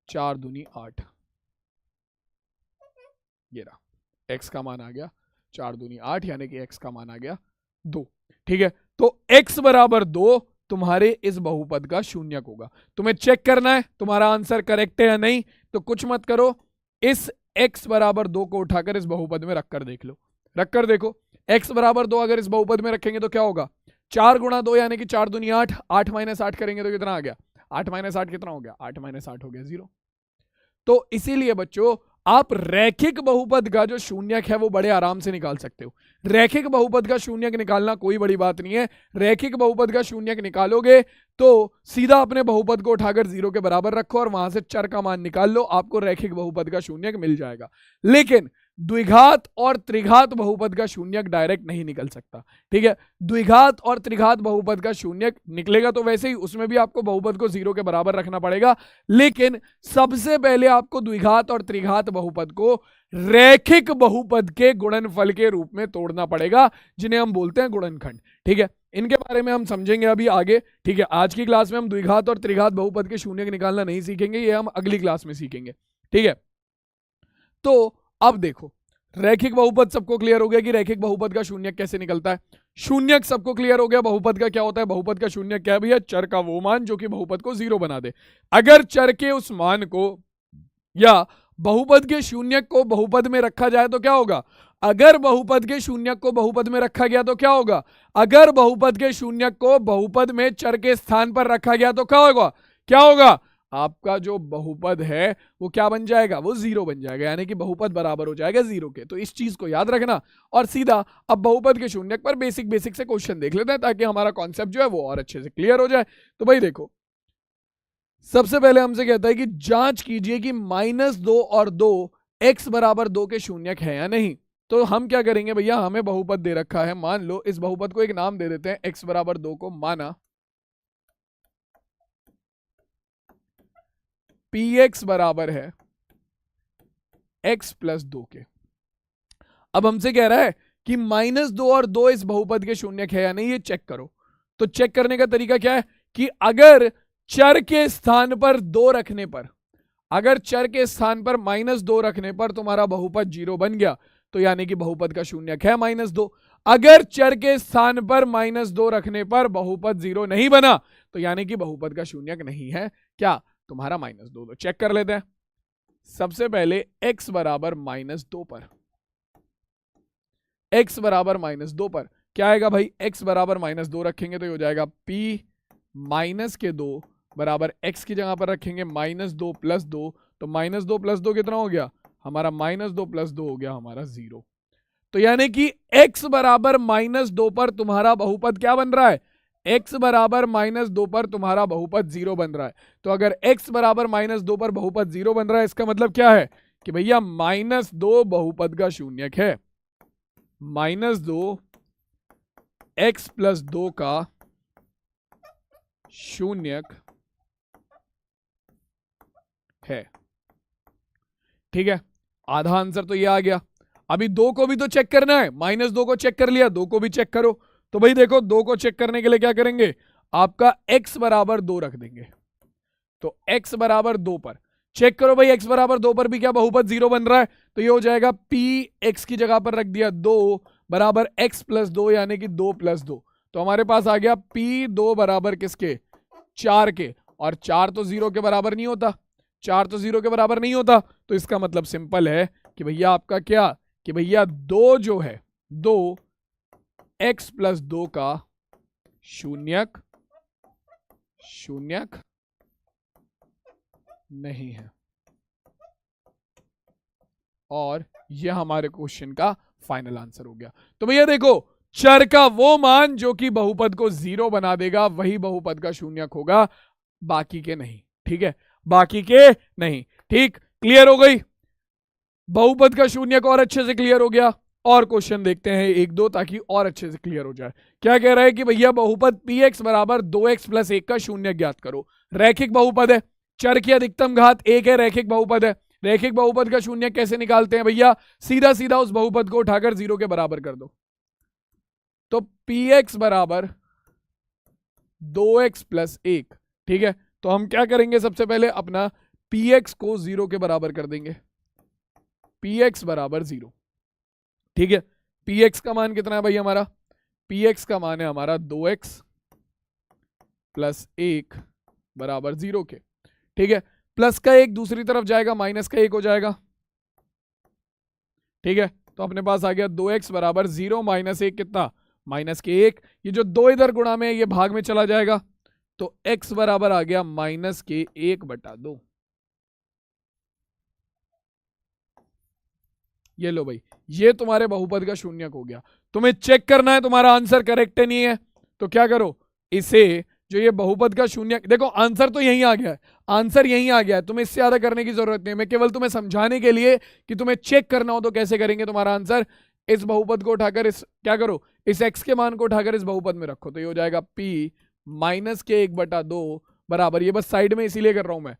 4 दूनी 8। ये रहा, x का मान आ गया 4 दूनी 8, यानी कि x का मान आ गया 2। ठीक है, तो x बराबर 2 तुम्हारे इस बहुपद का शून्यक होगा। तुम्हें चेक करना है तुम्हारा आंसर करेक्ट है या नहीं, तो कुछ मत करो, इस x बराबर 2 को उठाकर इस बहुपद में रखकर देख लो, रखकर देखो। x बराबर 2 अगर इस बहुपद में रखेंगे तो क्या होगा, 4 गुणा 2 यानी कि 4 दूनी 8, 8 माइनस 8 करेंगे तो कितना आ गया, 8 माइनस 8 कितना हो गया, 8 माइनस 8 हो गया 0। तो इसीलिए बच्चों आप रैखिक बहुपद का जो शून्यक है वो बड़े आराम से निकाल सकते हो। रैखिक बहुपद का शून्यक निकालना कोई बड़ी बात नहीं है। रैखिक बहुपद का शून्यक निकालोगे तो सीधा अपने बहुपद को उठाकर 0 के बराबर रखो और वहां से चर का मान निकाल लो, आपको रैखिक बहुपद का शून्यक मिल जाएगा। लेकिन द्विघात और त्रिघात बहुपद का शून्यक डायरेक्ट नहीं निकल सकता। ठीक है, द्विघात और त्रिघात बहुपद का शून्यक निकलेगा तो वैसे ही उसमें भी आपको बहुपद को 0 के बराबर रखना पड़ेगा, लेकिन सबसे पहले आपको द्विघात और त्रिघात बहुपद को रैखिक बहुपद के गुणनफल के रूप में तोड़ना पड़ेगा, जिन्हें हम बोलते हैं गुणनखंड। ठीक है, इनके बारे में हम समझेंगे अभी आगे। ठीक है, आज की क्लास में हम द्विघात और त्रिघात बहुपद के शून्यक निकालना नहीं सीखेंगे, ये हम अगली क्लास में सीखेंगे। ठीक है, तो अब देखो, रैखिक बहुपद सबको क्लियर हो गया कि रैखिक बहुपद का शून्यक कैसे निकलता है। शून्यक सबको क्लियर हो गया, बहुपद का क्या होता है, बहुपद का शून्यक क्या है भैया, चर का वो मान जो कि बहुपद को 0 बना दे। अगर चर के उस मान को या बहुपद के शून्यक को बहुपद में रखा जाए तो क्या होगा, अगर बहुपद के शून्यक को बहुपद में रखा गया तो क्या होगा, अगर बहुपद के शून्यक को बहुपद में चर के स्थान पर रखा गया तो क्या होगा, क्या होगा, आपका जो बहुपद है वो क्या बन जाएगा, वो 0 बन जाएगा, यानी कि बहुपद बराबर हो जाएगा 0 के। तो इस चीज को याद रखना और सीधा अब बहुपद के शून्यक पर बेसिक से क्वेश्चन देख लेते हैं ताकि हमारा कॉन्सेप्ट जो है वो और अच्छे से क्लियर हो जाए। तो भाई देखो, सबसे पहले हमसे कहता है कि जांच कीजिए कि -2 और 2 x बराबर 2 के शून्यक है या नहीं। तो हम क्या करेंगे भैया, हमें बहुपद दे रखा है, मान लो इस बहुपद को एक नाम दे देते हैं, x बराबर 2 को माना px बराबर है x प्लस 2 के। अब हमसे कह रहा है कि -2 और 2 इस बहुपद के शून्यक है या नहीं, ये चेक करो। तो चेक करने का तरीका क्या है कि अगर चर के स्थान पर 2 रखने पर, अगर चर के स्थान पर -2 रखने पर तुम्हारा बहुपद 0 बन गया तो यानी कि बहुपद का शून्यक है -2। अगर चर के स्थान पर -2 रखने पर बहुपद 0 नहीं बना तो यानी कि बहुपद का शून्यक नहीं है क्या, तुम्हारा -2। तो चेक कर लेते हैं। सबसे पहले x बराबर -2 पर, x बराबर -2 पर क्या आएगा भाई, x बराबर -2 रखेंगे तो ये हो जाएगा p माइनस के 2 बराबर x की जगह पर रखेंगे -2 प्लस 2, तो -2 प्लस 2 कितना हो गया हमारा, -2 प्लस 2 हो गया हमारा 0। तो यानी कि x बराबर -2 पर तुम्हारा बहुपद क्या बन रहा है, x बराबर -2 पर तुम्हारा बहुपद 0 बन रहा है। तो अगर x बराबर -2 पर बहुपद 0 बन रहा है, इसका मतलब क्या है कि भैया -2 बहुपद का शून्यक है, -2 x प्लस 2 का शून्यक है। ठीक है, आधा आंसर तो ये आ गया। अभी 2 को भी तो चेक करना है, -2 को चेक कर लिया, 2 को भी चेक करो। तो भाई देखो 2 को चेक करने के लिए क्या करेंगे, आपका x बराबर 2 रख देंगे। तो x बराबर 2 पर चेक करो भाई, x बराबर 2 पर भी क्या बहुपद 0 बन रहा है, तो ये हो जाएगा p x की जगह पर रख दिया 2 बराबर x प्लस 2 यानी कि 2 प्लस 2। तो हमारे पास आ गया p 2 बराबर किसके, 4 के, और 4 तो 0 के बराबर नहीं होता, 4 तो 0 के बराबर नहीं होता। तो इसका मतलब सिंपल है कि भैया आपका क्या, कि भैया 2 जो है 2 x प्लस 2 का शून्यक नहीं है। और यह हमारे क्वेश्चन का फाइनल आंसर हो गया। तो भैया देखो, चर का वो मान जो कि बहुपद को 0 बना देगा वही बहुपद का शून्यक होगा, बाकी के नहीं। ठीक है, बाकी के नहीं। ठीक, क्लियर हो गई, बहुपद का शून्यक और अच्छे से क्लियर हो गया। और क्वेश्चन देखते हैं 1-2 ताकि और अच्छे से क्लियर हो जाए। क्या कह रहा है कि भैया बहुपद px बराबर 2x प्लस 1 का शून्यक ज्ञात करो। रैखिक बहुपद है, चर की अधिकतम घात 1 है, रैखिक बहुपद है। रैखिक बहुपद का शून्यक कैसे निकालते हैं भैया, सीधा सीधा उस बहुपद को उठाकर 0 के बराबर कर दो। तो px बराबर 2x प्लस 1। ठीक है, तो हम क्या करेंगे, सबसे पहले अपना px को 0 के बराबर कर देंगे, px बराबर 0। ठीक है, px का मान कितना है भाई हमारा, px का मान है हमारा 2x प्लस 1 बराबर 0 के। ठीक है, प्लस का 1 दूसरी तरफ जाएगा, माइनस का 1 हो जाएगा। ठीक है, तो अपने पास आ गया 2x बराबर 0 माइनस 1 कितना, माइनस के 1। ये जो 2 इधर गुणा में है ये भाग में चला जाएगा, तो x बराबर आ गया माइनस के 1/2। ये लो भाई, ये तुम्हारे बहुपद का शून्यक हो गया। तुम्हें चेक करना है तुम्हारा आंसर करेक्ट है नहीं है, तो क्या करो, इसे जो ये बहुपद का शून्यक, देखो आंसर तो यहीं आ गया है, आंसर यहीं आ गया है, तुम्हें इससे ज्यादा करने की जरूरत नहीं है। मैं केवल तुम्हें समझाने के लिए कि तुम्हें चेक करना हो तो कैसे करेंगे तुम्हारा आंसर। इस बहुपद को उठाकर इस क्या करो, इस x के मान को उठाकर इस बहुपद में रखो, तो ये हो जाएगा p माइनस के 1/2 बराबर, ये बस साइड में इसीलिए कर रहा हूं मैं,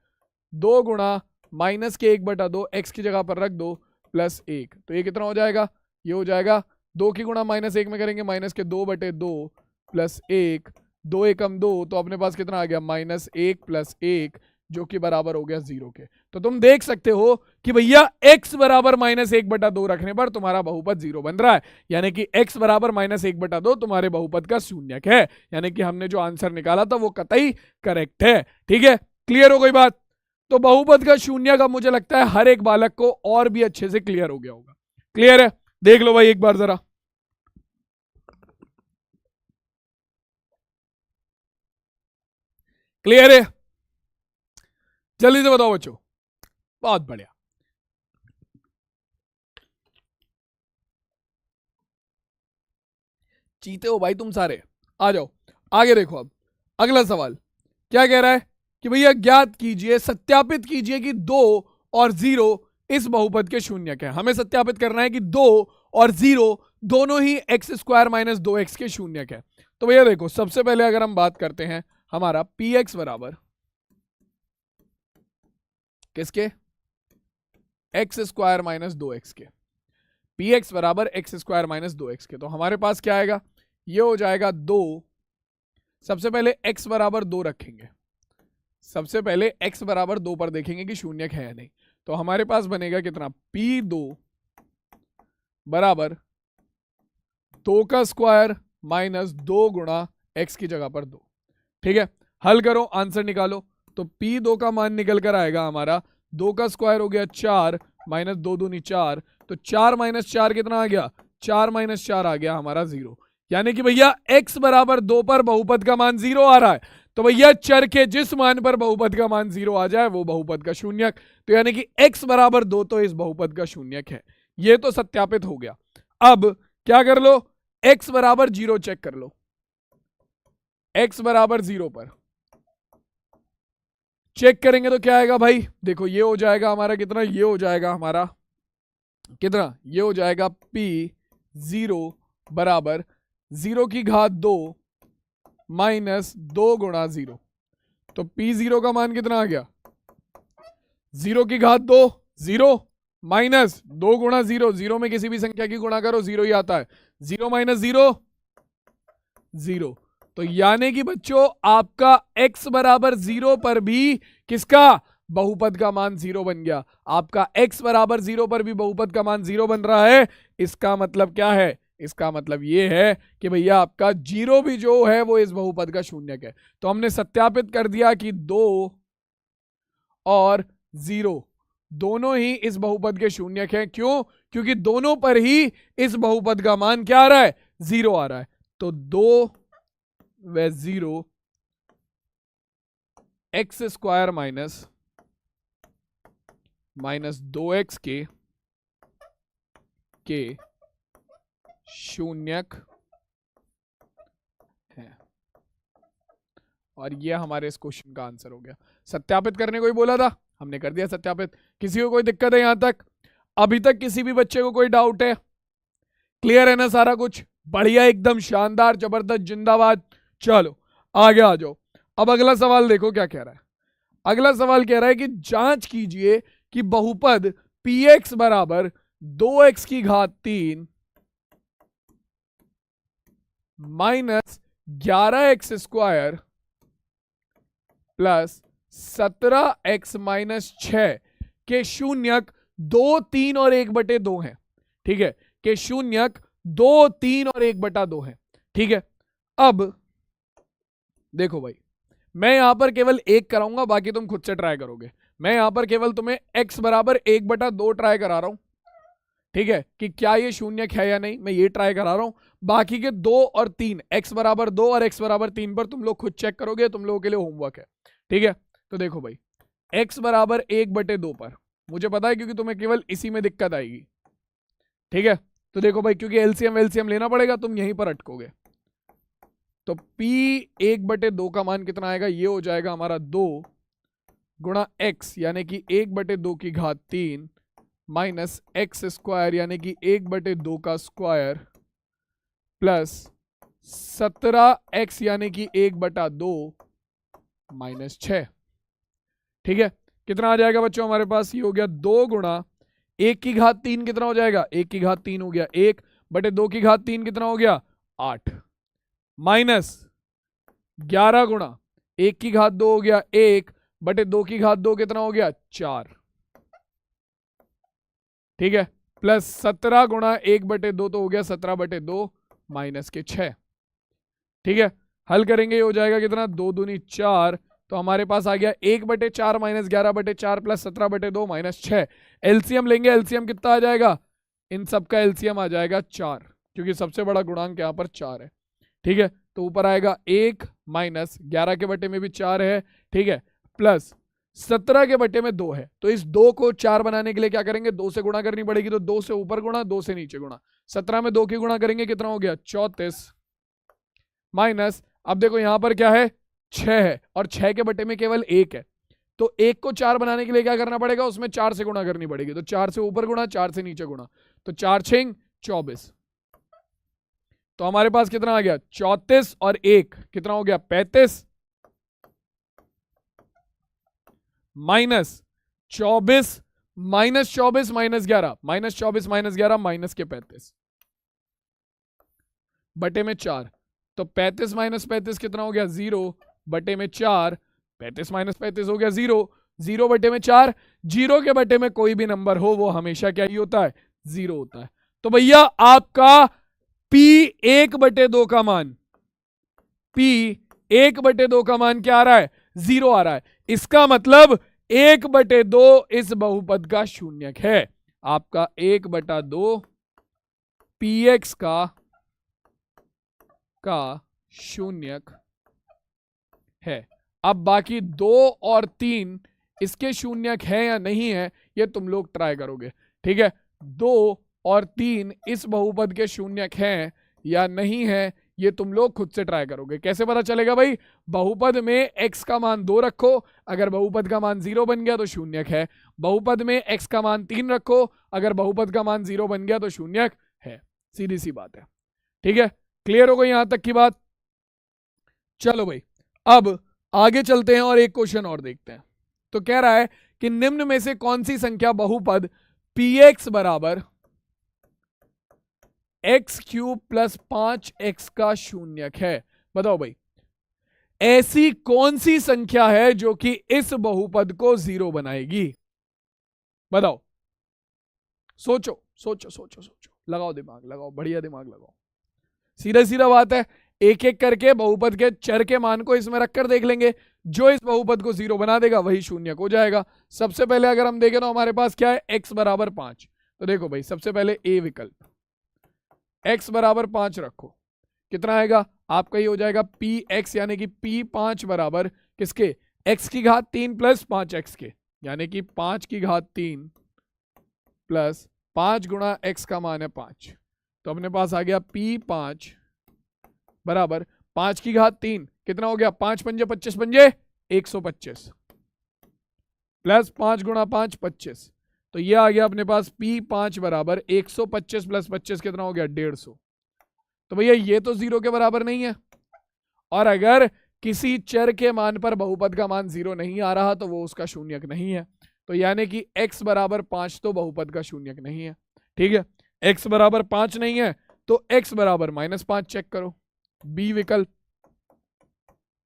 2 गुणा माइनस के 1/2 x की जगह पर रख दो प्लस 1। तो ये कितना हो जाएगा, ये हो जाएगा 2 की गुणा माइनस 1 में करेंगे, माइनस के 2/2 प्लस 1, 2 एकम 2, तो अपने पास कितना आ गया -1 प्लस 1 जो कि बराबर हो गया 0 के। तो तुम देख सकते हो कि भैया x बराबर -1/2 रखने पर तुम्हारा बहुपद 0 बन रहा है, यानी कि x बराबर -1/2 तुम्हारे बहुपद का शून्यक है, यानी कि हमने जो आंसर निकाला था वो कतई करेक्ट है। ठीक है, क्लियर हो गई बात। तो बहुपद का शून्यक अब मुझे लगता है हर एक बालक को और भी अच्छे से क्लियर हो गया होगा। क्लियर है, देख लो भाई एक बार जरा, क्लियर है, जल्दी से बताओ बच्चों। बहुत बढ़िया, चीते हो भाई तुम सारे, आ जाओ आगे देखो। अब अगला सवाल क्या कह रहा है कि भैया ज्ञात कीजिए, सत्यापित कीजिए कि 2 और 0 इस बहुपद के शून्यक है। हमें सत्यापित करना है कि 2 और 0 दोनों ही एक्स स्क्वायर माइनस 2x के शून्यक है। तो भैया देखो, सबसे पहले अगर हम बात करते हैं हमारा px बराबर किसके, एक्स स्क्वायर माइनस 2x के, px बराबर एक्स स्क्वायर माइनस 2x के, तो हमारे पास क्या आएगा, ये हो जाएगा 2। सबसे पहले x बराबर 2 रखेंगे, सबसे पहले x बराबर 2 पर देखेंगे कि शून्यक है या नहीं। तो हमारे पास बनेगा कितना, p2 बराबर 2 का स्क्वायर माइनस 2 गुणा x की जगह पर 2। ठीक है, हल करो, आंसर निकालो। तो p2 का मान निकल कर आएगा हमारा 2 का स्क्वायर हो गया 4 माइनस 2 दूनी 4, तो 4 माइनस 4 कितना आ गया, 4 माइनस 4 आ गया हमारा 0। यानी कि भैया x बराबर 2 पर बहुपद का मान 0 आ रहा है। तो भैया चर के जिस मान पर बहुपद का मान 0 आ जाए वो बहुपद का शून्यक, तो यानी कि x बराबर 2 तो इस बहुपद का शून्यक है। ये तो सत्यापित हो गया। अब क्या कर लो, x बराबर 0 चेक कर लो, x बराबर 0 पर चेक करेंगे तो क्या आएगा भाई, देखो ये हो जाएगा हमारा कितना, ये हो जाएगा हमारा कितना, ये हो जाएगा p0 बराबर 0 की घात 2 माइनस 2 गुणा 0। तो p0 का मान कितना आ गया, 0 की घात 2 0 माइनस 2 गुणा 0, 0 में किसी भी संख्या की गुणा करो 0 ही आता है, 0 माइनस 0 0। तो यानी कि बच्चों आपका x बराबर 0 पर भी किसका, बहुपद का मान 0 बन गया। आपका x बराबर 0 पर भी बहुपद का मान 0 बन रहा है। इसका मतलब क्या है, इसका मतलब ये है कि भैया आपका 0 भी जो है वो इस बहुपद का शून्यक है। तो हमने सत्यापित कर दिया कि 2 और 0 दोनों ही इस बहुपद के शून्यक हैं। क्यों, क्योंकि दोनों पर ही इस बहुपद का मान क्या आ रहा है, 0 आ रहा है। तो 2 व 0 एक्स स्क्वायर माइनस 2x के शून्यक है। और ये हमारे इस क्वेश्चन का आंसर हो गया। सत्यापित करने को ही बोला था, हमने कर दिया सत्यापित। किसी को कोई दिक्कत है यहां तक, अभी तक किसी भी बच्चे को कोई डाउट है, क्लियर है ना सारा कुछ, बढ़िया एकदम शानदार जबरदस्त जिंदाबाद। चलो आगे आ जाओ। अब अगला सवाल देखो क्या कह रहा है। अगला सवाल कह रहा है कि जांच कीजिए कि बहुपद px बराबर 2x की घात 3 minus 11x square plus 17x minus 6 के शून्यक 2, 3 और 1/2 हैं। ठीक है, के शून्यक 2, 3 और 1/2 हैं। ठीक है, अब देखो भाई, मैं यहां पर केवल 1 कराऊंगा, बाकी तुम खुद से ट्राई करोगे। मैं यहां पर केवल तुम्हें x बराबर 1/2 ट्राई करा रहा हूं। ठीक है, कि क्या ये शून्यक है या नहीं, मैं ये ट्राई करा रहा हूं। बाकी के 2 और 3, x बराबर 2 और x बराबर 3 पर तुम लोग खुद चेक करोगे, तुम लोगों के लिए होमवर्क है। ठीक है, तो देखो भाई, x बराबर 1/2 पर मुझे पता है, क्योंकि तुम्हें केवल इसी में दिक्कत आएगी। ठीक है, तो देखो भाई, क्योंकि एलसीएम लेना पड़ेगा, तुम यहीं पर अटकोगे। तो p 1/2 का मान कितना आएगा, ये हो जाएगा हमारा 2 गुणा x यानी कि 1/2 की घात 3 माइनस एक्स स्क्वायर यानी कि 1/2 का स्क्वायर प्लस 17x यानी कि 1/2 माइनस 6। ठीक है, कितना आ जाएगा बच्चों हमारे पास, ये हो गया 2 गुणा 1 की घात 3 कितना हो जाएगा, 1 की घात 3 हो गया 1/2 की घात 3 कितना हो गया 8 माइनस 11 गुणा 1 की घात 2 हो गया 1/2 की घात 2 कितना हो गया 4। ठीक है, प्लस 17 गुणा 1/2 तो हो गया 17/2 माइनस के 6। ठीक है, हल करेंगे, ये हो जाएगा कितना 2 दूनी 4, तो हमारे पास आ गया 1/4 माइनस 11/4 प्लस 17/2 माइनस 6। एलसीएम लेंगे, एलसीएम कितना आ जाएगा, इन सब का एलसीएम आ जाएगा 4, क्योंकि सबसे बड़ा गुणांक यहाँ पर 4 है। ठीक है, तो ऊपर आएगा 1 माइनस 11 के बटे में भी 4 है। ठीक है, प्लस 17 के बटे में 2 है। तो इस 2 को 4 बनाने के लिए क्या करेंगे, 2 से गुणा करनी पड़ेगी। तो 2 से ऊपर गुणा, 2 से नीचे गुणा। 17 में 2 की गुणा करेंगे, कितना हो गया 34 माइनस, अब देखो यहां पर क्या है 6 है और 6 के बटे में केवल 1 है। तो 1 को 4 बनाने के लिए क्या करना पड़ेगा, उसमें 4 से गुणा करनी पड़ेगी। तो 4 से ऊपर गुणा, 4 से नीचे गुणा। तो 4 6 24। तो हमारे पास कितना आ गया 34 और 1 कितना हो गया 35 minus 24 minus 24 minus 11 minus 24 minus 11 minus के 35 बटे में 4। तो 35 माइनस 35 कितना हो गया 0 बटे में 4। 35 माइनस 35 हो गया 0। 0 बटे में 4। 0 के बटे में कोई भी नंबर हो वो हमेशा क्या ही होता है 0 होता है। तो भैया आपका P 1/2 का मान P 1/2 का मान क्या आ रहा है 0 आ रहा है। इसका मतलब 1/2 इस बहुपद का शून्यक है। आपका 1/2 px का शून्यक है। अब बाकी 2 और 3 इसके शून्यक है या नहीं है ये तुम लोग ट्राई करोगे। ठीक है 2 और 3 इस बहुपद के शून्यक हैं या नहीं है ये तुम लोग खुद से ट्राई करोगे। कैसे पता चलेगा भाई बहुपद में x का मान 2 रखो, अगर बहुपद का मान 0 बन गया तो शून्यक है। बहुपद में x का मान 3 रखो, अगर बहुपद का मान 0 बन गया तो शून्यक है। सीधी सी बात है। ठीक है क्लियर हो गई यहां तक की बात। चलो भाई अब आगे चलते हैं और एक क्वेश्चन और देखते हैं। तो कह रहा है कि निम्न में से कौन सी संख्या बहुपद px बराबर x³ प्लस 5x का शून्यक है। बताओ भाई ऐसी कौन सी संख्या है जो कि इस बहुपद को 0 बनाएगी। बताओ सोचो सोचो सोचो सोचो लगाओ दिमाग लगाओ बढ़िया दिमाग लगाओ। सीधा सीधा बात है एक एक करके बहुपद के चर के मान को इसमें रखकर देख लेंगे। जो इस बहुपद को 0 बना देगा वही शून्यक हो जाएगा। सबसे पहले अगर हम देखें तो हमारे पास क्या है x बराबर 5। तो देखो भाई सबसे पहले ए विकल्प x बराबर 5 रखो कितना आएगा आपका ये हो जाएगा px यानी कि p5 बराबर किसके x की घात 3 प्लस 5x के यानी कि 5 की घात 3 प्लस 5 गुणा x का मान है 5। तो अपने पास आ गया p5 बराबर 5 की घात 3 कितना हो गया 5 पंजे 25 पंजे 125 प्लस 5 गुणा 5 25। तो ये आ गया अपने पास p5 बराबर 125 प्लस 25 कितना हो गया 150। तो भैया ये तो 0 के बराबर नहीं है और अगर किसी चर के मान पर बहुपद का मान 0 नहीं आ रहा तो वो उसका शून्यक नहीं है। तो यानी कि x बराबर 5 तो बहुपद का शून्यक नहीं है। ठीक है x बराबर 5 नहीं है तो x बराबर -5 चेक करो बी विकल्प।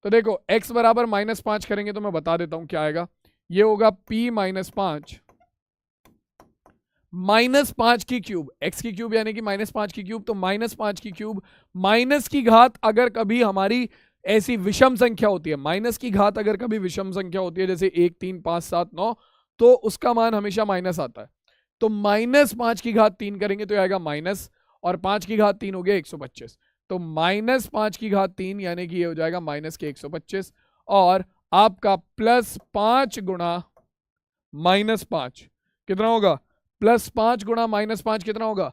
तो देखो x बराबर -5 करेंगे तो मैं बता देता हूं क्या आएगा। ये होगा p -5 -5 की क्यूब x की क्यूब यानी कि -5 की क्यूब। तो -5 की क्यूब माइनस की घात अगर कभी हमारी ऐसी विषम संख्या होती है माइनस की घात अगर कभी विषम संख्या होती है जैसे 1 3 5 7 9 तो उसका मान हमेशा माइनस आता है। तो -5 की घात 3 करेंगे तो आएगा माइनस और 5 की घात 3 हो गया 125। तो -5 की घात 3 यानी कि ये हो जाएगा माइनस के 125 और आपका +5 गुणा -5 कितना होगा +5 गुणा -5 कितना होगा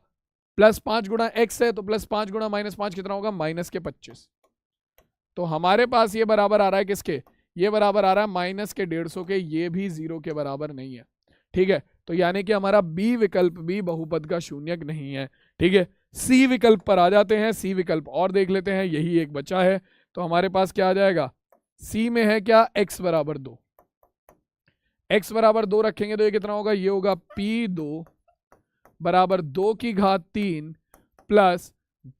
+5 गुणा x है तो +5 गुणा -5 कितना होगा -के 25। तो हमारे पास ये बराबर आ रहा है किसके ये बराबर आ रहा है -के 150 के। ये भी 0 के बराबर नहीं है। ठीक है तो यानी कि हमारा बी विकल्प भी बहुपद का शून्यक नहीं है। ठीक है सी विकल्प पर आ जाते हैं। सी विकल्प और देख लेते हैं यही एक बचा है। तो हमारे पास क्या आ जाएगा सी में है क्या x बराबर 2। x बराबर 2 रखेंगे तो ये कितना होगा ये होगा p2 बराबर 2 की घात 3 प्लस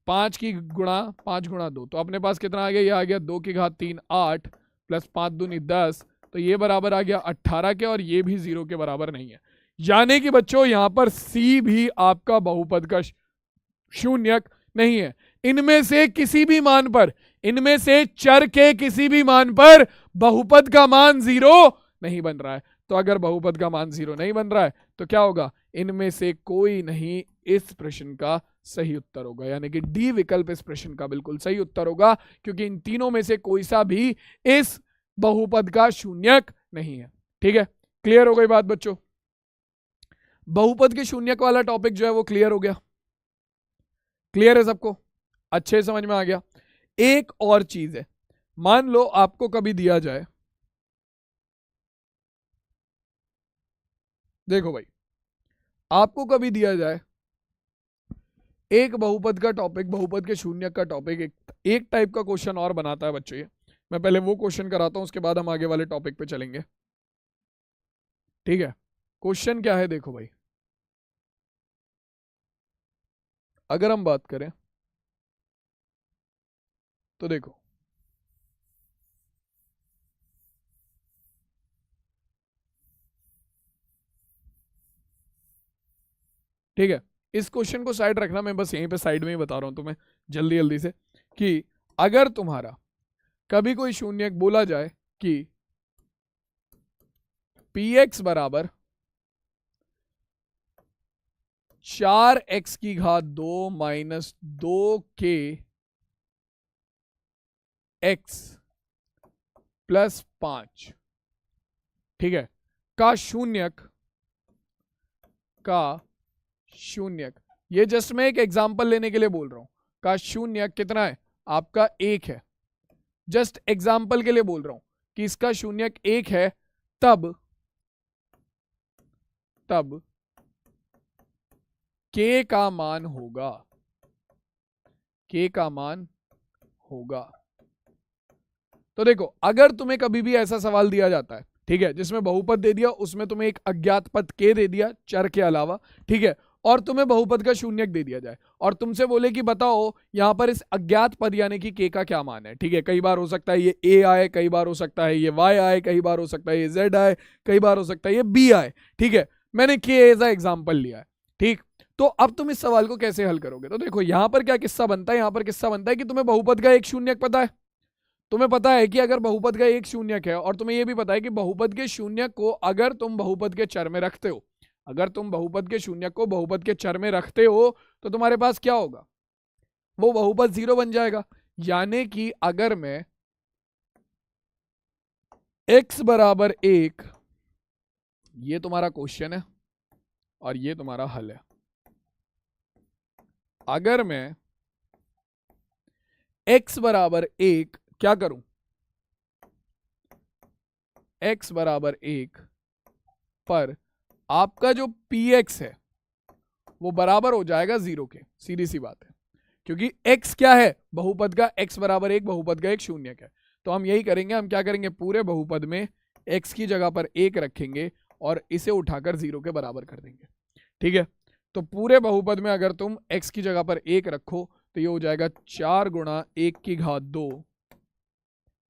5 गुणा 2। तो अपने पास कितना आ गया ये आ गया 2 की घात 3 8 प्लस 5 दूनी 10। तो ये बराबर आ गया 18 के और ये भी 0 के बराबर नहीं है। यानी कि बच्चों यहां पर सी भी आपका बहुपद का शून्यक नहीं है। इनमें से किसी भी मान पर इनमें से चर के किसी भी मान पर बहुपद का मान 0 नहीं बन रहा है। तो अगर बहुपद का मान 0 नहीं बन रहा है तो क्या होगा इनमें से कोई नहीं इस प्रश्न का सही उत्तर होगा। यानी कि डी विकल्प इस प्रश्न का बिल्कुल सही उत्तर होगा क्योंकि इन तीनों में से कोई सा भी इस बहुपद का शून्यक नहीं है। ठीक है क्लियर हो गई बात बच्चों। बहुपद के शून्यक वाला टॉपिक जो है वो क्लियर हो गया। क्लियर है सबको अच्छे समझ में आ गया। एक और चीज है मान लो आपको कभी दिया जाए देखो भाई आपको कभी दिया जाए एक बहुपद का टॉपिक, बहुपद के शून्यक का टॉपिक एक टाइप का क्वेश्चन और बनाता है बच्चों ये। मैं पहले वो क्वेश्चन कराता हूं, उसके बाद हम आगे वाले टॉपिक पे चलेंगे। ठीक है, क्वेश्चन क्या है देखो भाई, अगर हम बात करें तो देखो ठीक है, इस क्वेश्चन को साइड रखना, मैं बस यहीं पे साइड में ही बता रहा हूं तुम्हें जल्दी जल्दी से, कि अगर तुम्हारा कभी कोई शून्यक बोला जाए कि px बराबर 4x की घात 2 माइनस 2k x प्लस 5, ठीक है, का शून्यक, ये जस्ट मैं एक एग्जांपल लेने के लिए बोल रहा हूं, का शून्यक कितना है आपका 1 है, जस्ट एग्जांपल के लिए बोल रहा हूं कि इसका शून्यक 1 है, तब k का मान होगा, तो देखो अगर तुम्हें कभी भी ऐसा सवाल दिया जाता है, ठीक है, जिसमें बहुपद दे दिया, उसमें तुम्हें एक अज्ञात पद k दे दिया चर के अलावा, ठीक है, और तुम्हें बहुपद का शून्यक दे दिया जाए और तुमसे बोले कि बताओ यहां पर इस अज्ञात पद यानी कि k का क्या मान है, ठीक है, कई बार हो सकता है ये a आए, कई बार हो सकता है ये y आए, कई बार हो सकता है ये z आए, कई बार हो सकता है ये b आए, ठीक है, मैंने k एज एग्जाम्पल लिया है, ठीक। तो अब तुम इस सवाल को कैसे हल करोगे, तो देखो यहां पर क्या किस्सा बनता है, यहां पर किस्सा बनता है कि तुम्हें बहुपद का एक शून्यक पता है, तुम्हें पता है कि अगर बहुपद का एक शून्यक है, और तुम्हें यह भी पता है कि बहुपद के शून्यक को अगर तुम बहुपद के चर में रखते हो, अगर तुम बहुपद के शून्यक को बहुपद के चर में रखते हो तो तुम्हारे पास क्या होगा, वो बहुपद 0 बन जाएगा। यानी कि अगर मैं x बराबर 1, ये तुम्हारा क्वेश्चन है और ये तुम्हारा हल है, अगर मैं x बराबर 1 क्या करूं, x बराबर 1 पर आपका जो px है वो बराबर हो जाएगा 0 के, सीधी सी बात है, क्योंकि x क्या है, बहुपद का x बराबर 1 बहुपद का एक शून्यक है। तो हम यही करेंगे, हम क्या करेंगे, पूरे बहुपद में x की जगह पर 1 रखेंगे और इसे उठाकर 0 के बराबर कर देंगे, ठीक है। तो पूरे बहुपद में अगर तुम x की जगह पर 1 रखो तो ये हो जाएगा 4 गुणा 1 की घात 2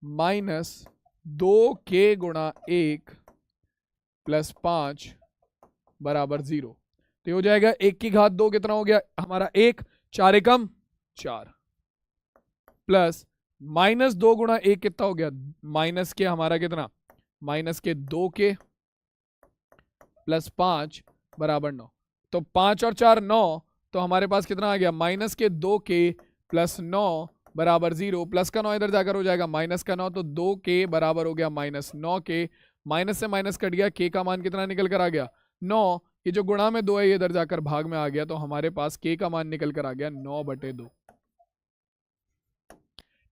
माइनस 2k गुणा 1 प्लस 5 बराबर 0। तो ये हो जाएगा 1 की घात 2 कितना हो गया हमारा 1, 4 एकम 4 प्लस माइनस 2 गुणा 1 कितना हो गया, माइनस के हमारा कितना, माइनस के 2k प्लस 5 बराबर 9। तो 5 और 4 9, तो हमारे पास कितना आ गया, माइनस के 2k प्लस 9 बराबर 0, प्लस का 9 इधर जाकर हो जाएगा माइनस का 9, तो 2k बराबर हो गया माइनस 9k, माइनस से माइनस कट गया, k का मान कितना निकल कर आ गया 9, ये जो गुणा में 2 है ये इधर जाकर भाग में आ गया, तो हमारे पास k का मान निकल कर आ गया 9/2,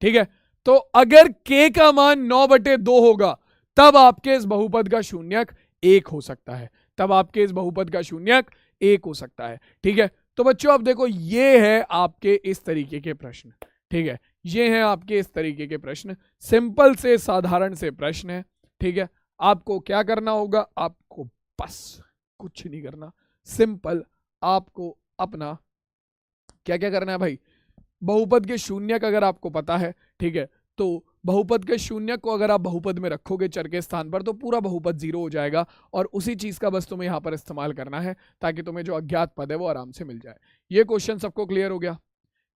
ठीक है। तो अगर k का मान 9/2 होगा तब आपके इस बहुपद का शून्यक 1 हो सकता है, तब आपके इस बहुपद का शून्यक 1 हो सकता है, ठीक है। तो बच्चों अब देखो ये है आपके इस तरीके के प्रश्न, ठीक है, ये हैं आपके इस तरीके के प्रश्न, सिंपल से साधारण से प्रश्न है, ठीक है। आपको क्या करना होगा, आपको बस कुछ नहीं करना, सिंपल आपको अपना क्या क्या करना है भाई, बहुपद के शून्यक अगर आपको पता है, ठीक है, तो बहुपद के शून्यक को अगर आप बहुपद में रखोगे चर के स्थान पर तो पूरा बहुपद 0 हो जाएगा, और उसी चीज का बस तुम्हें यहां पर इस्तेमाल करना है ताकि तुम्हें जो अज्ञात पद है वो आराम से मिल जाए। ये क्वेश्चन सबको क्लियर हो गया,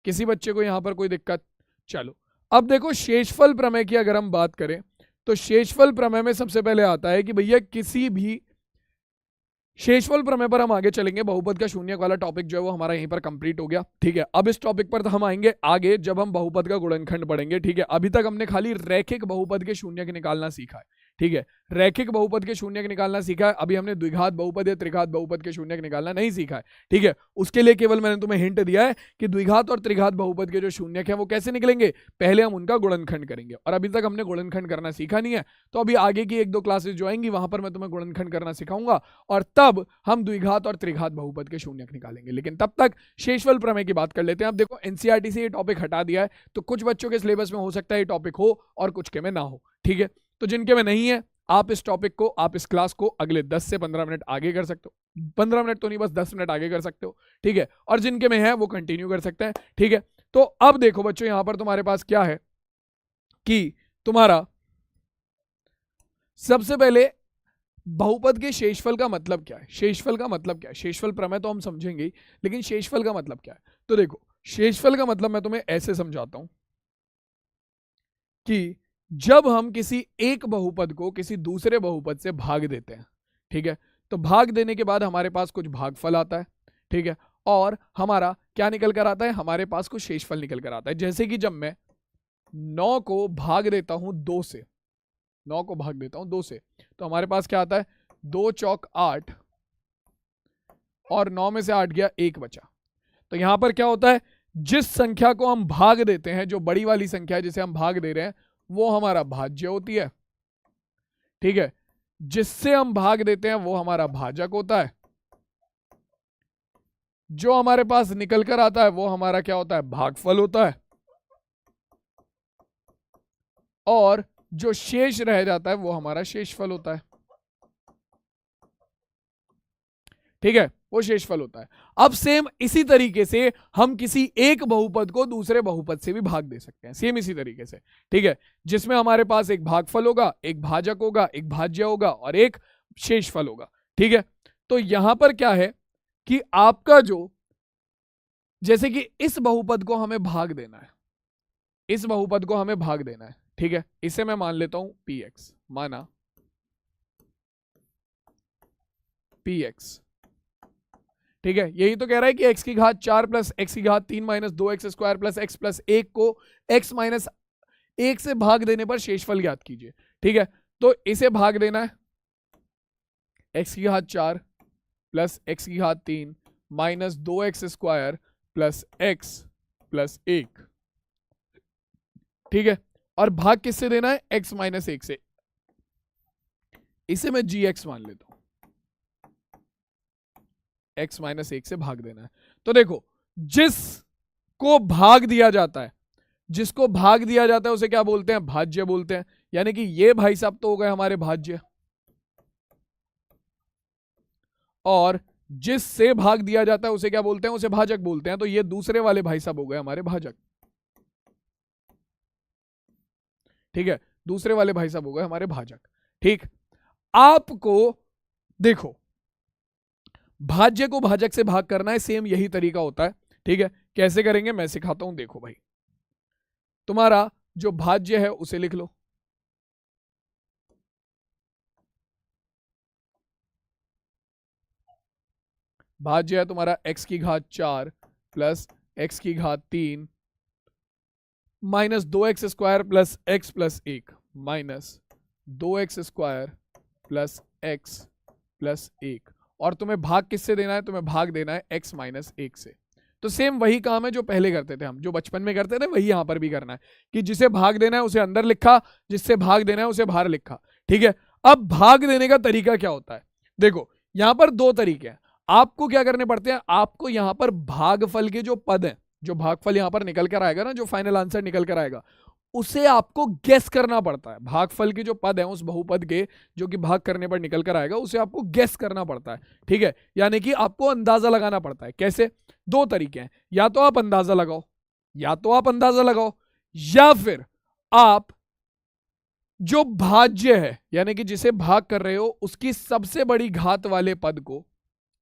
किसी बच्चे को यहां पर कोई दिक्कत। चलो अब देखो शेषफल प्रमेय की अगर हम बात करें तो शेषफल प्रमेय में सबसे पहले आता है कि भैया किसी भी शेषफल प्रमेय पर हम आगे चलेंगे, बहुपद का शून्यक वाला टॉपिक जो है वो हमारा यहीं पर कंप्लीट हो गया, ठीक है। अब इस टॉपिक पर हम आएंगे आगे जब हम बहुपद का गुणनखंड पढ़ेंगे, ठीक है। अभी तक हमने खाली रैखिक बहुपद के शून्यक निकालना सीखा है, ठीक है, रैखिक बहुपद के शून्यक निकालना सीखा है, अभी हमने द्विघात बहुपद या त्रिघात बहुपद के शून्यक निकालना नहीं सीखा है। ठीक है, उसके लिए केवल मैंने तुम्हें हिंट दिया है कि द्विघात और त्रिघात बहुपद के जो शून्यक है वो कैसे निकलेंगे, पहले हम उनका गुणनखंड करेंगे, और अभी तक हमने गुणनखंड करना सीखा नहीं है, तो अभी आगे की 1-2 क्लासेस जो आएंगी वहां पर मैं तुम्हें गुणनखंड करना सिखाऊंगा, और तब हम द्विघात और त्रिघात बहुपद के शून्यक निकालेंगे। लेकिन तब तक शेषफल प्रमेय की बात कर लेते हैं। अब देखो एनसीईआरटी से ये टॉपिक हटा दिया है, तो कुछ बच्चों के सिलेबस में हो सकता है ये टॉपिक हो और कुछ के में ना हो। ठीक है, तो जिनके में नहीं है आप इस टॉपिक को, आप इस क्लास को अगले 10 से 15 मिनट आगे कर सकते हो, 15 मिनट तो नहीं, बस 10 मिनट आगे कर सकते हो। ठीक है, और जिनके में है वो कंटिन्यू कर सकते हैं। ठीक है, तो अब देखो बच्चों यहां पर तुम्हारे पास क्या है कि तुम्हारा सबसे पहले बहुपद के शेषफल का मतलब क्या है, शेषफल का मतलब क्या है, शेषफल प्रमेय तो हम समझेंगे, लेकिन शेषफल का मतलब क्या है। तो देखो शेषफल का मतलब मैं तुम्हें ऐसे समझाता हूं कि जब हम किसी एक बहुपद को किसी दूसरे बहुपद से भाग देते हैं, ठीक है, तो भाग देने के बाद हमारे पास कुछ भागफल आता है। ठीक है, और हमारा क्या निकल कर आता है, हमारे पास कुछ शेषफल निकल कर आता है। जैसे कि जब मैं 9 को भाग देता हूं 2 से, 9 को भाग देता हूं 2 से, तो हमारे पास क्या आता है, 2 चौक 8, और 9 में से 8 गया, 1 बचा। तो यहां पर क्या होता है, जिस संख्या को हम भाग देते हैं, जो बड़ी वाली संख्या है जिसे हम भाग दे रहे हैं, वो हमारा भाज्य होती है। ठीक है, जिससे हम भाग देते हैं वो हमारा भाजक होता है। जो हमारे पास निकल कर आता है वो हमारा क्या होता है, भागफल होता है। और जो शेष रह जाता है वो हमारा शेषफल होता है। ठीक है, वो शेषफल होता है। अब सेम इसी तरीके से हम किसी एक बहुपद को दूसरे बहुपद से भी भाग दे सकते हैं, सेम इसी तरीके से। ठीक है, जिसमें हमारे पास एक भागफल होगा, एक भाजक होगा, एक भाज्य होगा और एक शेषफल होगा। ठीक है, तो यहां पर क्या है कि आपका जो, जैसे कि इस बहुपद को हमें भाग देना है, इस बहुपद को हमें भाग देना है। ठीक है, इसे मैं मान लेता हूं px, माना px। ठीक है, यही तो कह रहा है कि x की घात 4 प्लस x की घात 3 minus 2x square plus x plus 1 को x माइनस 1 से भाग देने पर शेषफल ज्ञात कीजिए। ठीक है, तो इसे भाग देना है, x की घात 4 प्लस x की घात 3 minus 2x square plus x plus 1। ठीक है, और भाग किससे देना है, x माइनस 1 से। इसे मैं gx मान लेता हूं, x माइनस 1 से भाग देना है। तो देखो जिसको भाग दिया जाता है, जिसको भाग दिया जाता है उसे क्या बोलते हैं, भाज्य बोलते हैं। यानी कि ये भाई साहब तो हो गए हमारे भाज्य, और जिससे भाग दिया जाता है उसे क्या बोलते हैं, उसे भाजक बोलते हैं। तो ये दूसरे वाले भाई साहब हो गए हमारे भाजक। ठीक है, दूसरे वाले भाई साहब हो गए हमारे भाजक। ठीक, आपको देखो भाज्य को भाजक से भाग करना है, सेम यही तरीका होता है। ठीक है, कैसे करेंगे मैं सिखाता हूं। देखो भाई, तुम्हारा जो भाज्य है उसे लिख लो, भाज्य है तुम्हारा x की घात 4 प्लस x की घात 3 minus 2x square plus x plus 1 minus 2x square plus x plus 1। और तुम्हें भाग किससे देना है, तुम्हें भाग देना है x माइनस 1 से। तो सेम वही काम है जो पहले करते थे हम, जो बचपन में करते थे वही यहां पर भी करना है, कि जिसे भाग देना है उसे अंदर लिखा, जिससे भाग देना है उसे बाहर लिखा। ठीक है, अब भाग देने का तरीका क्या होता है, देखो यहां पर 2 तरीके हैं। आपको क्या करने पड़ते हैं, आपको यहां पर भागफल के जो पद हैं, जो भागफल यहां पर निकल कर आएगा ना, जो फाइनल आंसर निकल कर आएगा, उसे आपको गेस करना पड़ता है। भागफल के जो पद हैं उस बहुपद के, जो कि भाग करने पर निकल कर आएगा, उसे आपको गेस करना पड़ता है। ठीक है, यानी कि आपको अंदाजा लगाना पड़ता है। कैसे, 2 तरीके हैं, या तो आप अंदाजा लगाओ, या तो आप अंदाजा लगाओ, या फिर आप जो भाज्य है यानी कि जिसे भाग कर रहे हो उसकी सबसे बड़ी घात वाले पद को,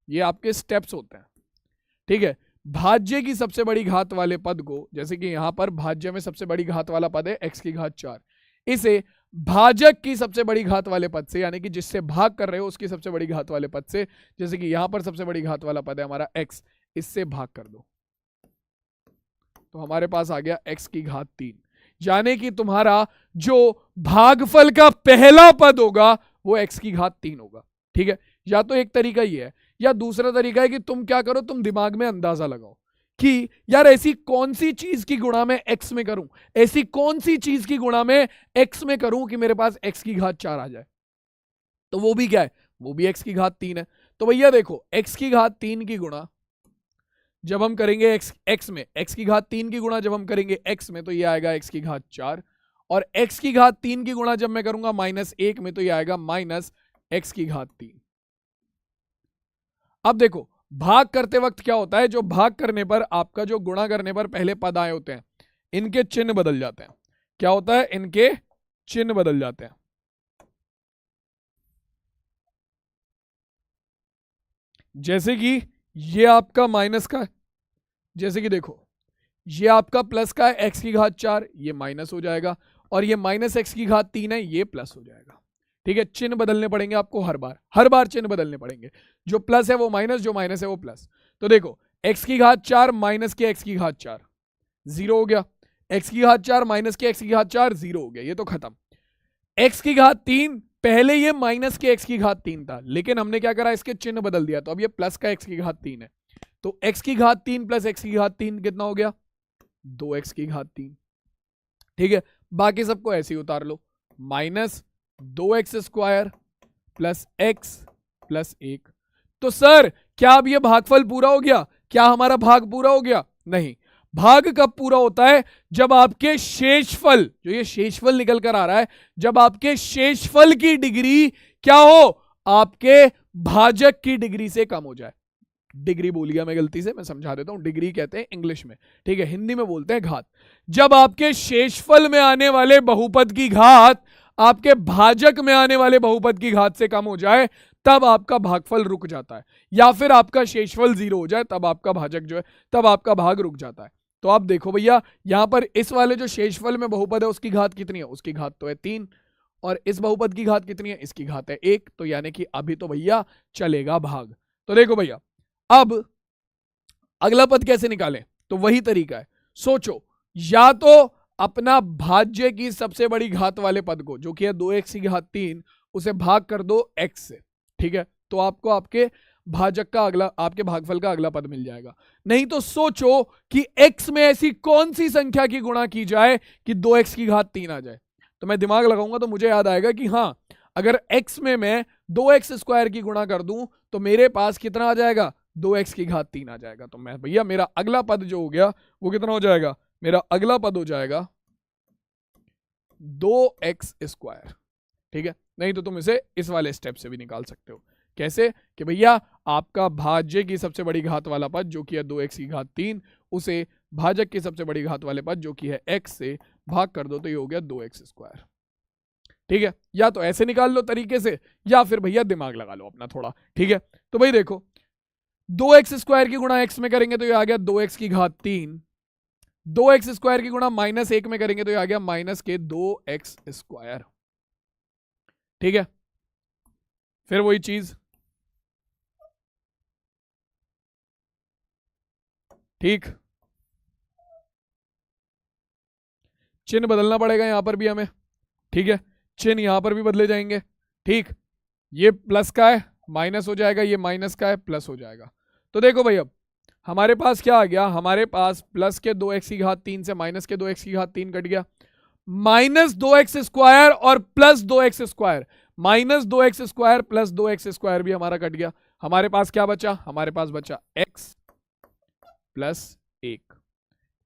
ये आपके स्टेप्स होते हैं। ठीक है, भाज्य की सबसे बड़ी घात वाले पद को, जैसे कि यहां पर भाज्य में सबसे बड़ी घात वाला पद है x की घात 4, इसे भाजक की सबसे बड़ी घात वाले पद से, यानी कि जिससे भाग कर रहे हो उसकी सबसे बड़ी घात वाले पद से, जैसे कि यहां पर सबसे बड़ी घात वाला पद है हमारा x, इससे भाग कर दो, तो हमारे पास आ गया x की घात 3। यानी कि तुम्हारा जो भागफल का पहला पद होगा वो x की घात 3 होगा। ठीक है, या तो एक तरीका ये है, या दूसरा तरीका है कि तुम क्या करो, तुम दिमाग में अंदाजा लगाओ कि यार ऐसी कौन सी चीज की गुणा में x में करूं, ऐसी कौन सी चीज की गुणा में x में करूं कि मेरे पास x की घात 4 आ जाए। तो वो भी क्या है, वो भी x की घात 3 है। तो भैया देखो x की घात 3 की गुणा जब हम करेंगे x में, x की घात 3 की गुणा जब हम करेंगे x में तो ये आएगा x की घात 4, और x की घात 3 की गुणा जब मैं करूंगा -1 में तो ये आएगा -x की घात 3। अब देखो भाग करते वक्त क्या होता है, जो भाग करने पर आपका जो गुणा करने पर पहले पद आए होते हैं इनके चिन्ह बदल जाते हैं। क्या होता है, इनके चिन्ह बदल जाते हैं। जैसे कि ये आपका माइनस का है, जैसे कि देखो ये आपका प्लस का है x की घात 4, ये माइनस हो जाएगा, और ये -x की घात 3 है, ये प्लस हो जाएगा। ठीक है, चिन्ह बदलने पड़ेंगे आपको हर बार चिन्ह बदलने पड़ेंगे। जो प्लस है वो माइनस, जो माइनस है वो प्लस। तो देखो x की घात 4 माइनस के x की घात 4 0 हो गया, x की घात 4 माइनस के x की घात 4 0 हो गया, ये तो खत्म। x की घात 3, पहले ये माइनस के x की घात 3 था, लेकिन हमने क्या करा, इसके चिन्ह बदल दिया, तो अब ये प्लस का x की घात 3 है। तो x की घात 3 प्लस x की घात 3 कितना हो गया, 2x की घात 3। ठीक है, बाकी सबको ऐसे ही उतार लो, -2x² प्लस x प्लस 1। तो सर क्या अब ये भागफल पूरा हो गया, क्या हमारा भाग पूरा हो गया? नहीं, भाग कब पूरा होता है, जब आपके शेषफल, जो ये शेषफल निकल कर आ रहा है, जब आपके शेषफल की डिग्री क्या हो, आपके भाजक की डिग्री से कम हो जाए। डिग्री बोल गया मैं गलती से, मैं समझा देता हूं, डिग्री कहते हैं इंग्लिश में, ठीक है, हिंदी में बोलते हैं घात। जब आपके शेषफल में आने वाले बहुपद की घात आपके भाजक में आने वाले बहुपद की घात से कम हो जाए तब आपका भागफल रुक जाता है, या फिर आपका शेषफल 0 हो जाए तब आपका भाजक जो है, तब आपका भाग रुक जाता है। तो आप देखो भैया यहां पर इस वाले जो शेषफल में बहुपद है उसकी घात कितनी है, उसकी घात तो है 3, और इस बहुपद की घात कितनी है, इसकी घात है 1, तो यानी कि अभी तो भैया चलेगा भाग। तो देखो भैया अब अगला पद कैसे निकालें, तो वही तरीका है, सोचो, या तो अपना भाज्य की सबसे बड़ी घात वाले पद को जो कि है 2x की घात 3 उसे भाग कर दो x से, ठीक है, तो आपको आपके भाजक का अगला, आपके भागफल का अगला पद मिल जाएगा। नहीं तो सोचो कि x में ऐसी कौन सी संख्या की गुणा की जाए कि 2x की घात 3 आ जाए। तो मैं दिमाग लगाऊंगा तो मुझे याद आएगा कि हाँ, अगर x में मैं 2x² की गुणा कर दूं तो मेरे पास कितना आ जाएगा, 2x की घात 3 आ जाएगा। तो मैं भैया मेरा अगला पद जो हो गया वो कितना हो जाएगा, मेरा अगला पद हो जाएगा 2x²। ठीक है, नहीं तो तुम इसे इस वाले स्टेप से भी निकाल सकते हो। कैसे कि भैया आपका भाज्य की सबसे बड़ी घात वाला पद जो कि है 2x की घात 3 उसे भाजक की सबसे बड़ी घात वाले पद जो कि है x से भाग कर दो तो ये हो गया 2x²। ठीक है, या तो ऐसे निकाल लो तरीके से या फिर भैया दिमाग लगा लो अपना थोड़ा। ठीक है, तो भाई देखो 2x² की गुणा x में करेंगे तो ये आ गया 2x की घात 3, 2x² की गुणा -1 में करेंगे तो ये आ गया माइनस के 2x²। ठीक है, फिर वही चीज, ठीक, चिन्ह बदलना पड़ेगा यहां पर भी हमें। ठीक है, चिन्ह यहां पर भी बदले जाएंगे। ठीक, ये प्लस का है माइनस हो जाएगा, ये माइनस का है प्लस हो जाएगा। तो देखो भाई अब हमारे पास क्या आ गया, हमारे पास प्लस के 2x की घात 3 से माइनस के 2x की घात 3 कट गया, -2x² और plus 2x², -2x² plus 2x² भी हमारा कट गया। हमारे पास क्या बचा, हमारे पास बचा x प्लस 1,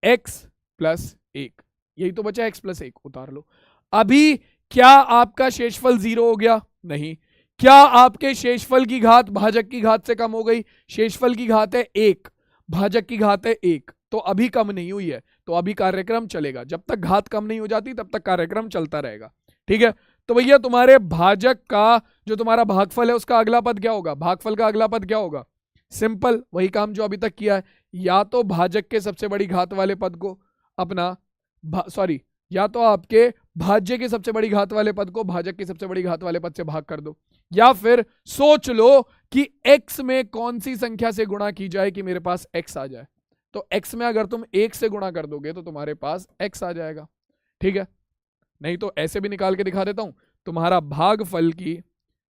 x प्लस 1, यही तो बचा, x प्लस 1 उतार लो। अभी क्या आपका शेषफल 0 हो गया? नहीं। क्या आपके शेषफल की घात भाजक की घात से कम हो गई? शेषफल की घात है 1, भाजक की घात है 1, तो अभी कम नहीं हुई है, तो अभी कार्यक्रम चलेगा। जब तक घात कम नहीं हो जाती तब तक कार्यक्रम चलता रहेगा। ठीक है, तो भैया तुम्हारे भाजक का जो तुम्हारा भागफल है उसका अगला पद क्या होगा, भागफल का अगला पद क्या होगा? सिंपल वही काम जो अभी तक किया है, या तो भाजक के सबसे बड़ी घात वाले पद को अपना या तो आपके भाज्य की सबसे बड़ी घात वाले पद को भाजक की सबसे बड़ी घात वाले पद से भाग कर दो, या फिर सोच लो कि x में कौन सी संख्या से गुणा की जाए कि मेरे पास x आ जाए। तो x में अगर तुम 1 से गुणा कर दोगे तो तुम्हारे पास x आ जाएगा। ठीक है, नहीं तो ऐसे भी निकाल के दिखा देता हूं, तुम्हारा भागफल की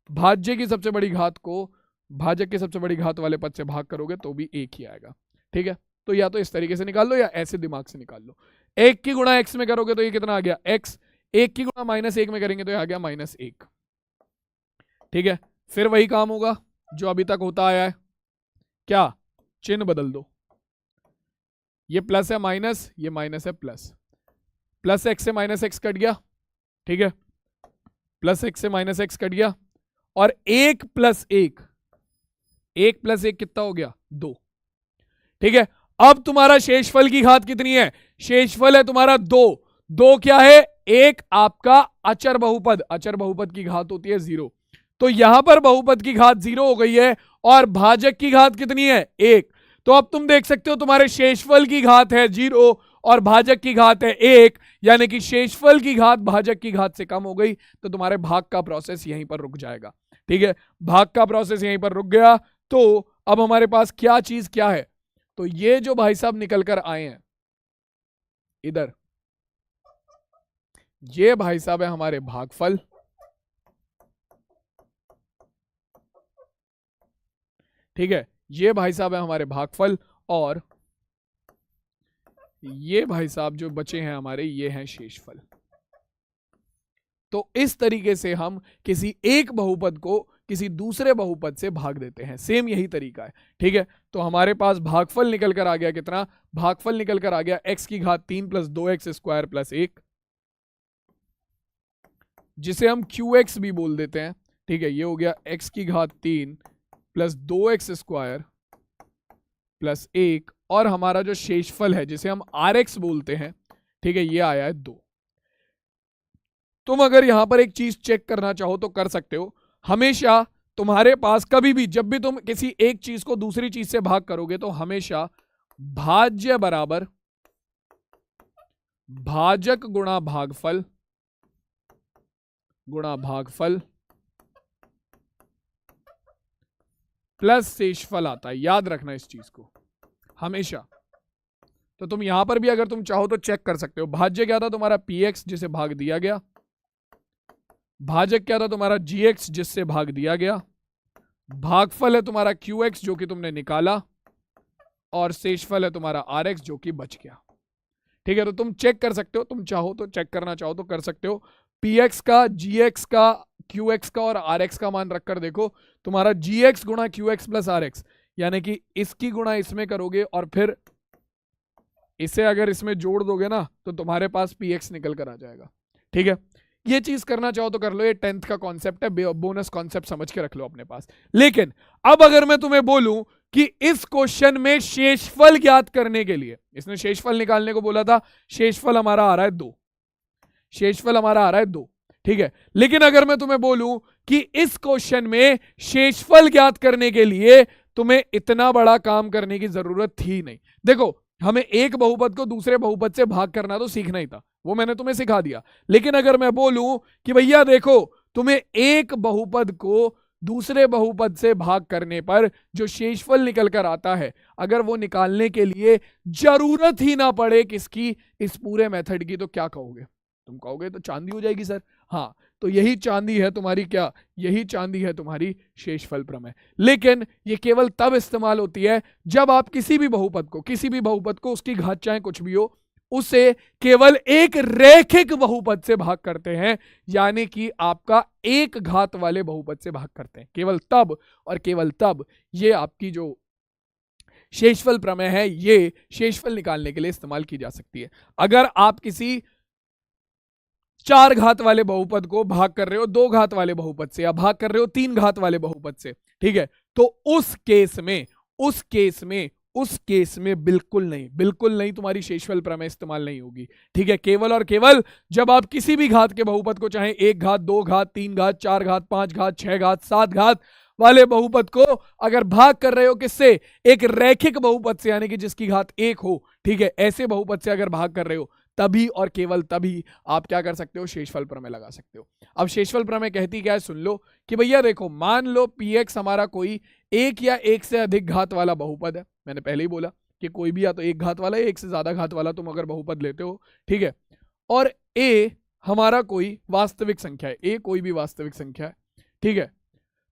भाज्य की सबसे बड़ी घात को भाजक की सबसे बड़ी घात वाले पद से भाग करोगे तो भी एक ही आएगा। ठीक है, तो या तो इस तरीके से निकाल लो या ऐसे दिमाग से निकाल लो। एक की गुणा एक्स में करोगे तो ये कितना आ गया एक्स, एक की गुणा -1 में करेंगे तो ये आ गया -1। ठीक है, फिर वही काम होगा जो अभी तक होता आया है, क्या, चिन्ह बदल दो, ये प्लस है माइनस, ये माइनस है प्लस, प्लस एक्स से माइनस एक्स कट गया। ठीक है, प्लस एक्स से माइनस एक्स कट गया, और 1 + 1, 1 + 1 कितना हो गया 2। ठीक है, अब तुम्हारा शेषफल की घात कितनी है, शेषफल है तुम्हारा 2। 2 क्या है, एक आपका अचर बहुपद, अचर बहुपद की घात होती है 0, तो यहां पर बहुपद की घात 0 हो गई है, और भाजक की घात कितनी है 1। तो अब तुम देख सकते हो तुम्हारे शेषफल की घात है 0 और भाजक की घात है 1, यानी कि शेषफल की घात भाजक की घात से कम हो गई, तो तुम्हारे भाग का प्रोसेस यहीं पर रुक जाएगा। ठीक है, भाग का प्रोसेस यहीं पर रुक गया। तो अब हमारे पास क्या चीज क्या है, तो ये जो भाई साहब निकल कर आए हैं इधर, ये भाई साहब है हमारे भागफल, ठीक है, ये भाई साहब है हमारे भागफल, और ये भाई साहब जो बचे हैं हमारे, ये हैं शेषफल। तो इस तरीके से हम किसी एक बहुपद को किसी दूसरे बहुपद से भाग देते हैं, सेम यही तरीका है। ठीक है, तो हमारे पास भागफल निकल कर आ गया कितना, भागफल निकल कर आ गया x की घात 3 + 2x² + 1, जिसे हम qx भी बोल देते हैं। ठीक है, ये हो गया x की घात 3 + 2x² + 1, और हमारा जो शेषफल है जिसे हम rx बोलते हैं, ठीक है, ये आया है 2। तुम अगर यहां पर एक चीज चेक करना चाहो तो कर सकते हो, हमेशा तुम्हारे पास कभी भी जब भी तुम किसी एक चीज को दूसरी चीज से भाग करोगे तो हमेशा भाज्य बराबर भाजक गुणा भागफल प्लस शेषफल आता है। याद रखना इस चीज को हमेशा। तो तुम यहां पर भी अगर तुम चाहो तो चेक कर सकते हो, भाज्य क्या था तुम्हारा px जिसे भाग दिया गया, भाजक क्या था तुम्हारा gx जिससे भाग दिया गया, भागफल है तुम्हारा qx जो कि तुमने निकाला, और शेषफल है तुम्हारा rx जो कि बच गया। ठीक है, तो तुम चेक कर सकते हो, तुम चाहो तो चेक करना चाहो तो कर सकते हो, px का, gx का, qx का और rx का मान रखकर देखो, तुम्हारा gx गुणा qx + rx, यानी कि इसकी गुणा इसमें करोगे और फिर इसे अगर इसमें जोड़ दोगे ना तो तुम्हारे पास px निकल कर आ जाएगा। ठीक है, ये चीज करना चाहो तो कर लो, ये 10th का कॉन्सेप्ट है, बोनस कॉन्सेप्ट समझ के रख लो अपने पास। लेकिन अब अगर मैं तुम्हें बोलूं कि इस क्वेश्चन में शेषफल ज्ञात करने के लिए, इसने शेषफल निकालने को बोला था, शेषफल हमारा आ रहा है 2, शेषफल हमारा आ रहा है 2। ठीक है, लेकिन अगर मैं तुम्हें बोलूं कि इस क्वेश्चन में शेषफल ज्ञात करने के लिए तुम्हें इतना बड़ा काम करने की जरूरत थी नहीं। देखो, हमें एक बहुपद को दूसरे बहुपद से भाग करना तो सीखना ही था, वो मैंने तुम्हें सिखा दिया। लेकिन अगर मैं बोलूं कि भैया देखो, तुम्हें एक बहुपद को दूसरे बहुपद से भाग करने पर जो शेषफल निकल कर आता है, अगर वो निकालने के लिए जरूरत ही ना पड़े किसकी, इस पूरे मेथड की, तो क्या कहोगे? तुम कहोगे तो चांदी हो जाएगी सर। हाँ, तो यही चांदी है तुम्हारी, क्या, यही चांदी है तुम्हारी शेषफल प्रमेय। लेकिन ये केवल तब इस्तेमाल होती है जब आप किसी भी बहुपद को उसकी घात चाहे कुछ भी हो, उसे केवल एक रैखिक बहुपद से भाग करते हैं, यानी कि आपका एक घात वाले बहुपद से भाग करते हैं। केवल तब और केवल तब ये आपकी जो शेषफल प्रमेय है, ये शेषफल निकालने के लिए इस्तेमाल की जा सकती है। अगर आप किसी 4 घात वाले बहुपद को भाग कर रहे हो 2 घात वाले बहुपद से, या भाग कर रहे हो 3 घात वाले बहुपद से, ठीक है, तो उस केस में बिल्कुल नहीं तुम्हारी शेषफल प्रमेय इस्तेमाल नहीं होगी। ठीक है, केवल और केवल जब आप किसी भी घात के बहुपद को, चाहे 1 घात, 2 घात, 3 घात, 4 घात, 5 घात, 6 घात, 7 घात वाले बहुपद को अगर भाग कर रहे हो किससे, एक रैखिक बहुपद से, यानी कि जिसकी घात 1 हो, ठीक है, ऐसे बहुपद से अगर भाग कर रहे हो, तभी और केवल तभी आप क्या कर सकते हो, शेषफल प्रमेय लगा सकते हो। अब शेषफल प्रमेय कहती क्या है, सुन लो कि भैया देखो, मान लो px हमारा कोई एक या एक से अधिक घात वाला बहुपद है। मैंने पहले ही बोला कि कोई भी या तो एक घात वाला है, एक से ज्यादा घात वाला तुम अगर बहुपद लेते हो, ठीक है, और a हमारा कोई वास्तविक संख्या है, a कोई भी वास्तविक संख्या है, ठीक है।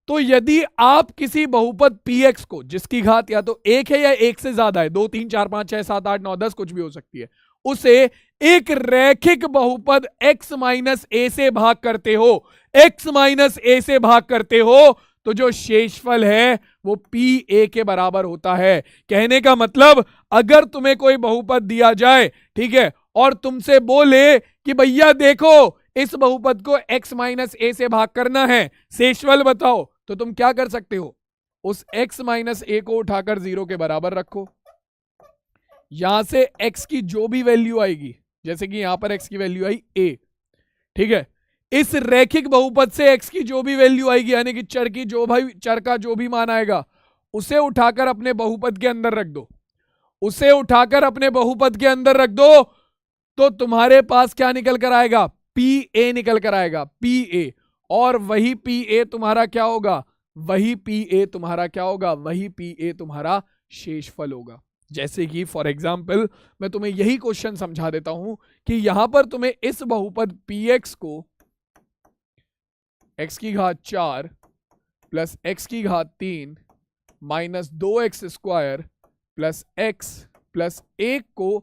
तो यदि आप किसी बहुपद px को, जिसकी घात या तो 1 है या 1 से ज्यादा है, 2 3 4 5 6 7 8 9 10 कुछ भी हो सकती है, उसे एक रैखिक बहुपद x माइनस a से भाग करते हो, x माइनस a से भाग करते हो, तो जो शेषफल है वो pa के बराबर होता है। कहने का मतलब अगर तुम्हें कोई बहुपद दिया जाए, ठीक है, और तुमसे बोले कि भैया देखो इस बहुपद को x माइनस a से भाग करना है, शेषफल बताओ, तो तुम क्या कर सकते हो, उस x माइनस a को उठाकर 0 के बराबर रखो। यहां से x की जो भी वैल्यू आएगी, जैसे कि यहां पर x की वैल्यू आई a, ठीक है, इस रैखिक बहुपद से x की जो भी वैल्यू आएगी, यानी कि चर का जो भी मान आएगा, उसे उठाकर अपने बहुपद के अंदर रख दो, उसे उठाकर अपने बहुपद के अंदर रख दो, तो तुम्हारे पास क्या निकल कर आएगा, pa निकल कर आएगा, pa, और वही pa तुम्हारा क्या होगा, वही pa तुम्हारा क्या होगा, वही pa तुम्हारा शेषफल होगा। जैसे कि फॉर एग्जाम्पल मैं तुम्हें यही क्वेश्चन समझा देता हूं कि यहां पर तुम्हें इस बहुपद px को x की घात 4 प्लस x की घात 3 minus 2x square plus x plus 1 को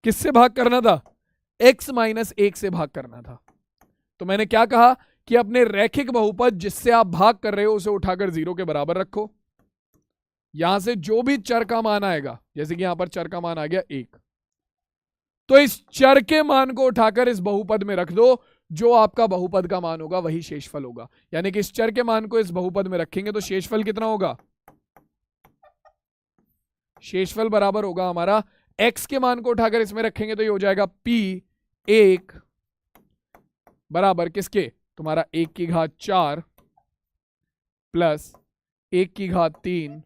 किससे भाग करना था, x माइनस 1 से भाग करना था। तो मैंने क्या कहा कि अपने रैखिक बहुपद जिससे आप भाग कर रहे हो उसे उठाकर 0 के बराबर रखो। यहां से जो भी चर का मान आएगा, जैसे कि यहां पर चर का मान आ गया 1, तो इस चर के मान को उठाकर इस बहुपद में रख दो, जो आपका बहुपद का मान होगा वही शेषफल होगा। यानी कि इस चर के मान को इस बहुपद में रखेंगे तो शेषफल कितना होगा, शेषफल बराबर होगा हमारा x के मान को उठाकर इसमें रखेंगे तो ये हो जाएगा p1 बराबर किसके, तुम्हारा 1 की घात 4 प्लस 1 की घात 3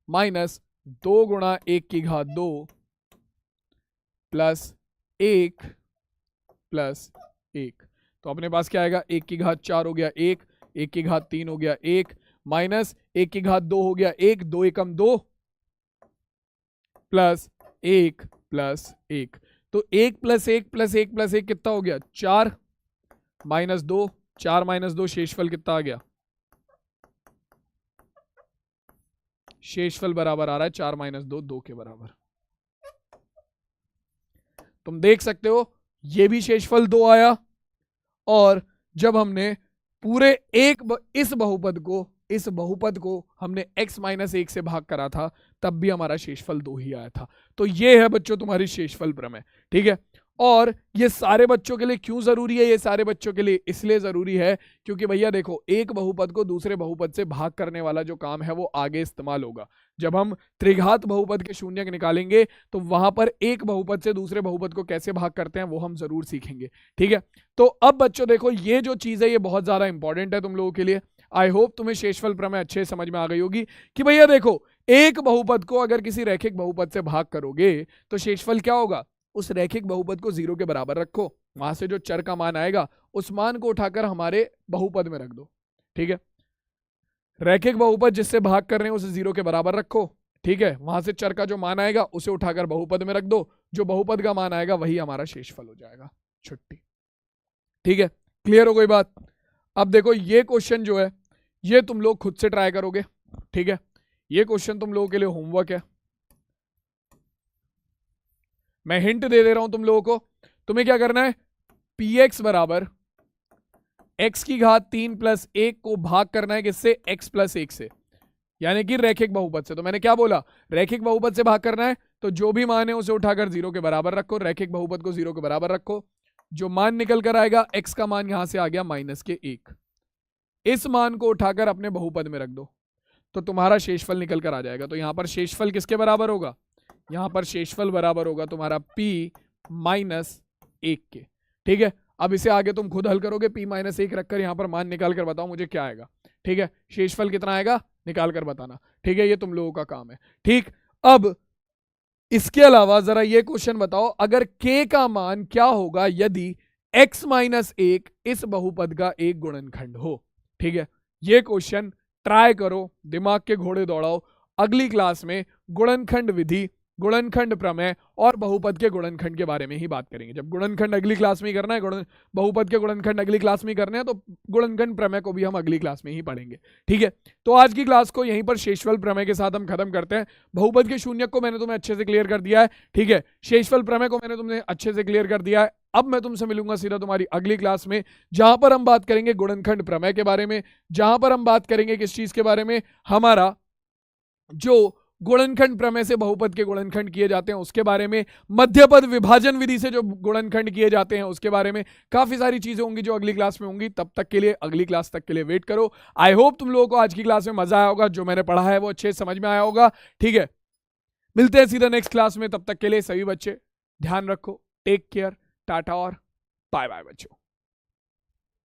माइनस 2 गुणा 1 की घात 2 प्लस 1 प्लस 1। तो अपने पास क्या आएगा, 1 की घात 4 हो गया 1, 1 की घात 3 हो गया 1, माइनस 1 की घात 2 हो गया 1, 2 एकम 2 प्लस 1 प्लस 1। तो 1 प्लस 1 प्लस 1 प्लस 1 कितना हो गया, 4 माइनस 2, 4 माइनस 2 शेषफल कितना आ गया, शेषफल बराबर आ रहा है 4 माइनस 2, 2 के बराबर। तुम देख सकते हो ये भी शेषफल 2 आया, और जब हमने पूरे इस बहुपद को हमने x माइनस 1 से भाग करा था तब भी हमारा शेषफल 2 ही आया था। तो ये है बच्चों तुम्हारी शेषफल प्रमेय, ठीक है। और ये सारे बच्चों के लिए क्यों जरूरी है, ये सारे बच्चों के लिए इसलिए जरूरी है क्योंकि भैया देखो एक बहुपद को दूसरे बहुपद से भाग करने वाला जो काम है वो आगे इस्तेमाल होगा। जब हम त्रिघात बहुपद के शून्यक निकालेंगे तो वहां पर एक बहुपद से दूसरे बहुपद को कैसे भाग करते हैं वो हम जरूर सीखेंगे, ठीक है। तो अब बच्चों देखो ये जो चीज है ये बहुत ज्यादा इंपॉर्टेंट है तुम लोगों के लिए। आई होप तुम्हें शेषफल प्रमेय अच्छे समझ में आ गई होगी कि भैया देखो एक बहुपद को अगर किसी रैखिक बहुपद से भाग करोगे तो शेषफल क्या होगा, उस रैखिक बहुपद को 0 के बराबर रखो, वहां से जो चर का मान आएगा उस मान को उठाकर हमारे बहुपद में रख दो, ठीक है। रैखिक बहुपद जिससे भाग कर रहे हैं उसे 0 के बराबर रखो, ठीक है, वहां से चर का जो मान आएगा उसे उठाकर बहुपद में रख दो, जो बहुपद का मान आएगा वही हमारा शेषफल हो जाएगा। छुट्टी, ठीक है, क्लियर हो गई बात। अब देखो ये क्वेश्चन जो है ये तुम लोग खुद से ट्राई करोगे, ठीक है, ये क्वेश्चन तुम लोगों के लिए होमवर्क है। मैं हिंट दे रहा हूं तुम लोगों को, तुम्हें क्या करना है, px बराबर x की घात 3 प्लस 1 को भाग करना है किससे, x प्लस 1 से, यानी कि रैखिक बहुपद से। तो मैंने क्या बोला, रैखिक बहुपद से भाग करना है तो जो भी मान है उसे उठाकर 0 के बराबर रखो, रैखिक बहुपद को 0 के बराबर रखो, जो मान निकल कर आएगा x का मान यहां से आ गया -1, इस मान को उठाकर अपने बहुपद में रख दो तो तुम्हारा शेषफल निकल कर आ जाएगा। तो यहां पर शेषफल किसके बराबर होगा, यहां पर शेषफल बराबर होगा तुम्हारा p -1 के, ठीक है। अब इसे आगे तुम खुद हल करोगे, p -1 रखकर यहां पर मान निकाल कर बताओ मुझे क्या आएगा, ठीक है, शेषफल कितना आएगा निकाल कर बताना, ठीक है, ये तुम लोगों का काम है, ठीक। अब इसके अलावा जरा ये क्वेश्चन बताओ, अगर k का मान क्या होगा यदि x -1 इस बहुपद का एक गुणनखंड हो, ठीक है। ये क्वेश्चन ट्राई करो, दिमाग के घोड़े दौड़ाओ, अगली क्लास में गुणनखंड विधि गुणनखंड प्रमेय और बहुपद के गुणनखंड के बारे में ही बात करेंगे। जब गुणनखंड अगली क्लास में ही करना है, बहुपद के गुणनखंड अगली क्लास में ही करने हैं, तो गुणनखंड प्रमेय को भी हम अगली क्लास में ही पढ़ेंगे। ठीक है, तो आज की क्लास को यहीं पर शेषफल प्रमेय के साथ हम खत्म करते हैं। बहुपद के शून्यक को मैंने तुम्हें अच्छे से क्लियर कर दिया है। ठीक है, शेषफल प्रमेय को मैंने तुम्हें अच्छे से क्लियर कर दिया है। अब मैं तुमसे मिलूंगा सीधा तुम्हारी अगली क्लास में, जहां पर हम बात करेंगे गुणनखंड प्रमेय के बारे में, जहां पर हम बात करेंगे किस चीज के बारे में, हमारा जो गुणनखंड प्रमेय से बहुपद के गुणनखंड किए जाते हैं उसके बारे में, मध्यपद विभाजन विधि से जो गुणनखंड किए जाते हैं उसके बारे में, काफी सारी चीजें होंगी जो अगली क्लास में होंगी। तब तक के लिए, अगली क्लास तक के लिए वेट करो। आई होप तुम लोगों को आज की क्लास में मजा आया होगा, जो मैंने पढ़ा है वो अच्छे से समझ में आया होगा। ठीक है, मिलते हैं सीधा नेक्स्ट क्लास में। तब तक के लिए सभी बच्चे ध्यान रखो, टेक केयर, टाटा और बाय बाय बच्चों।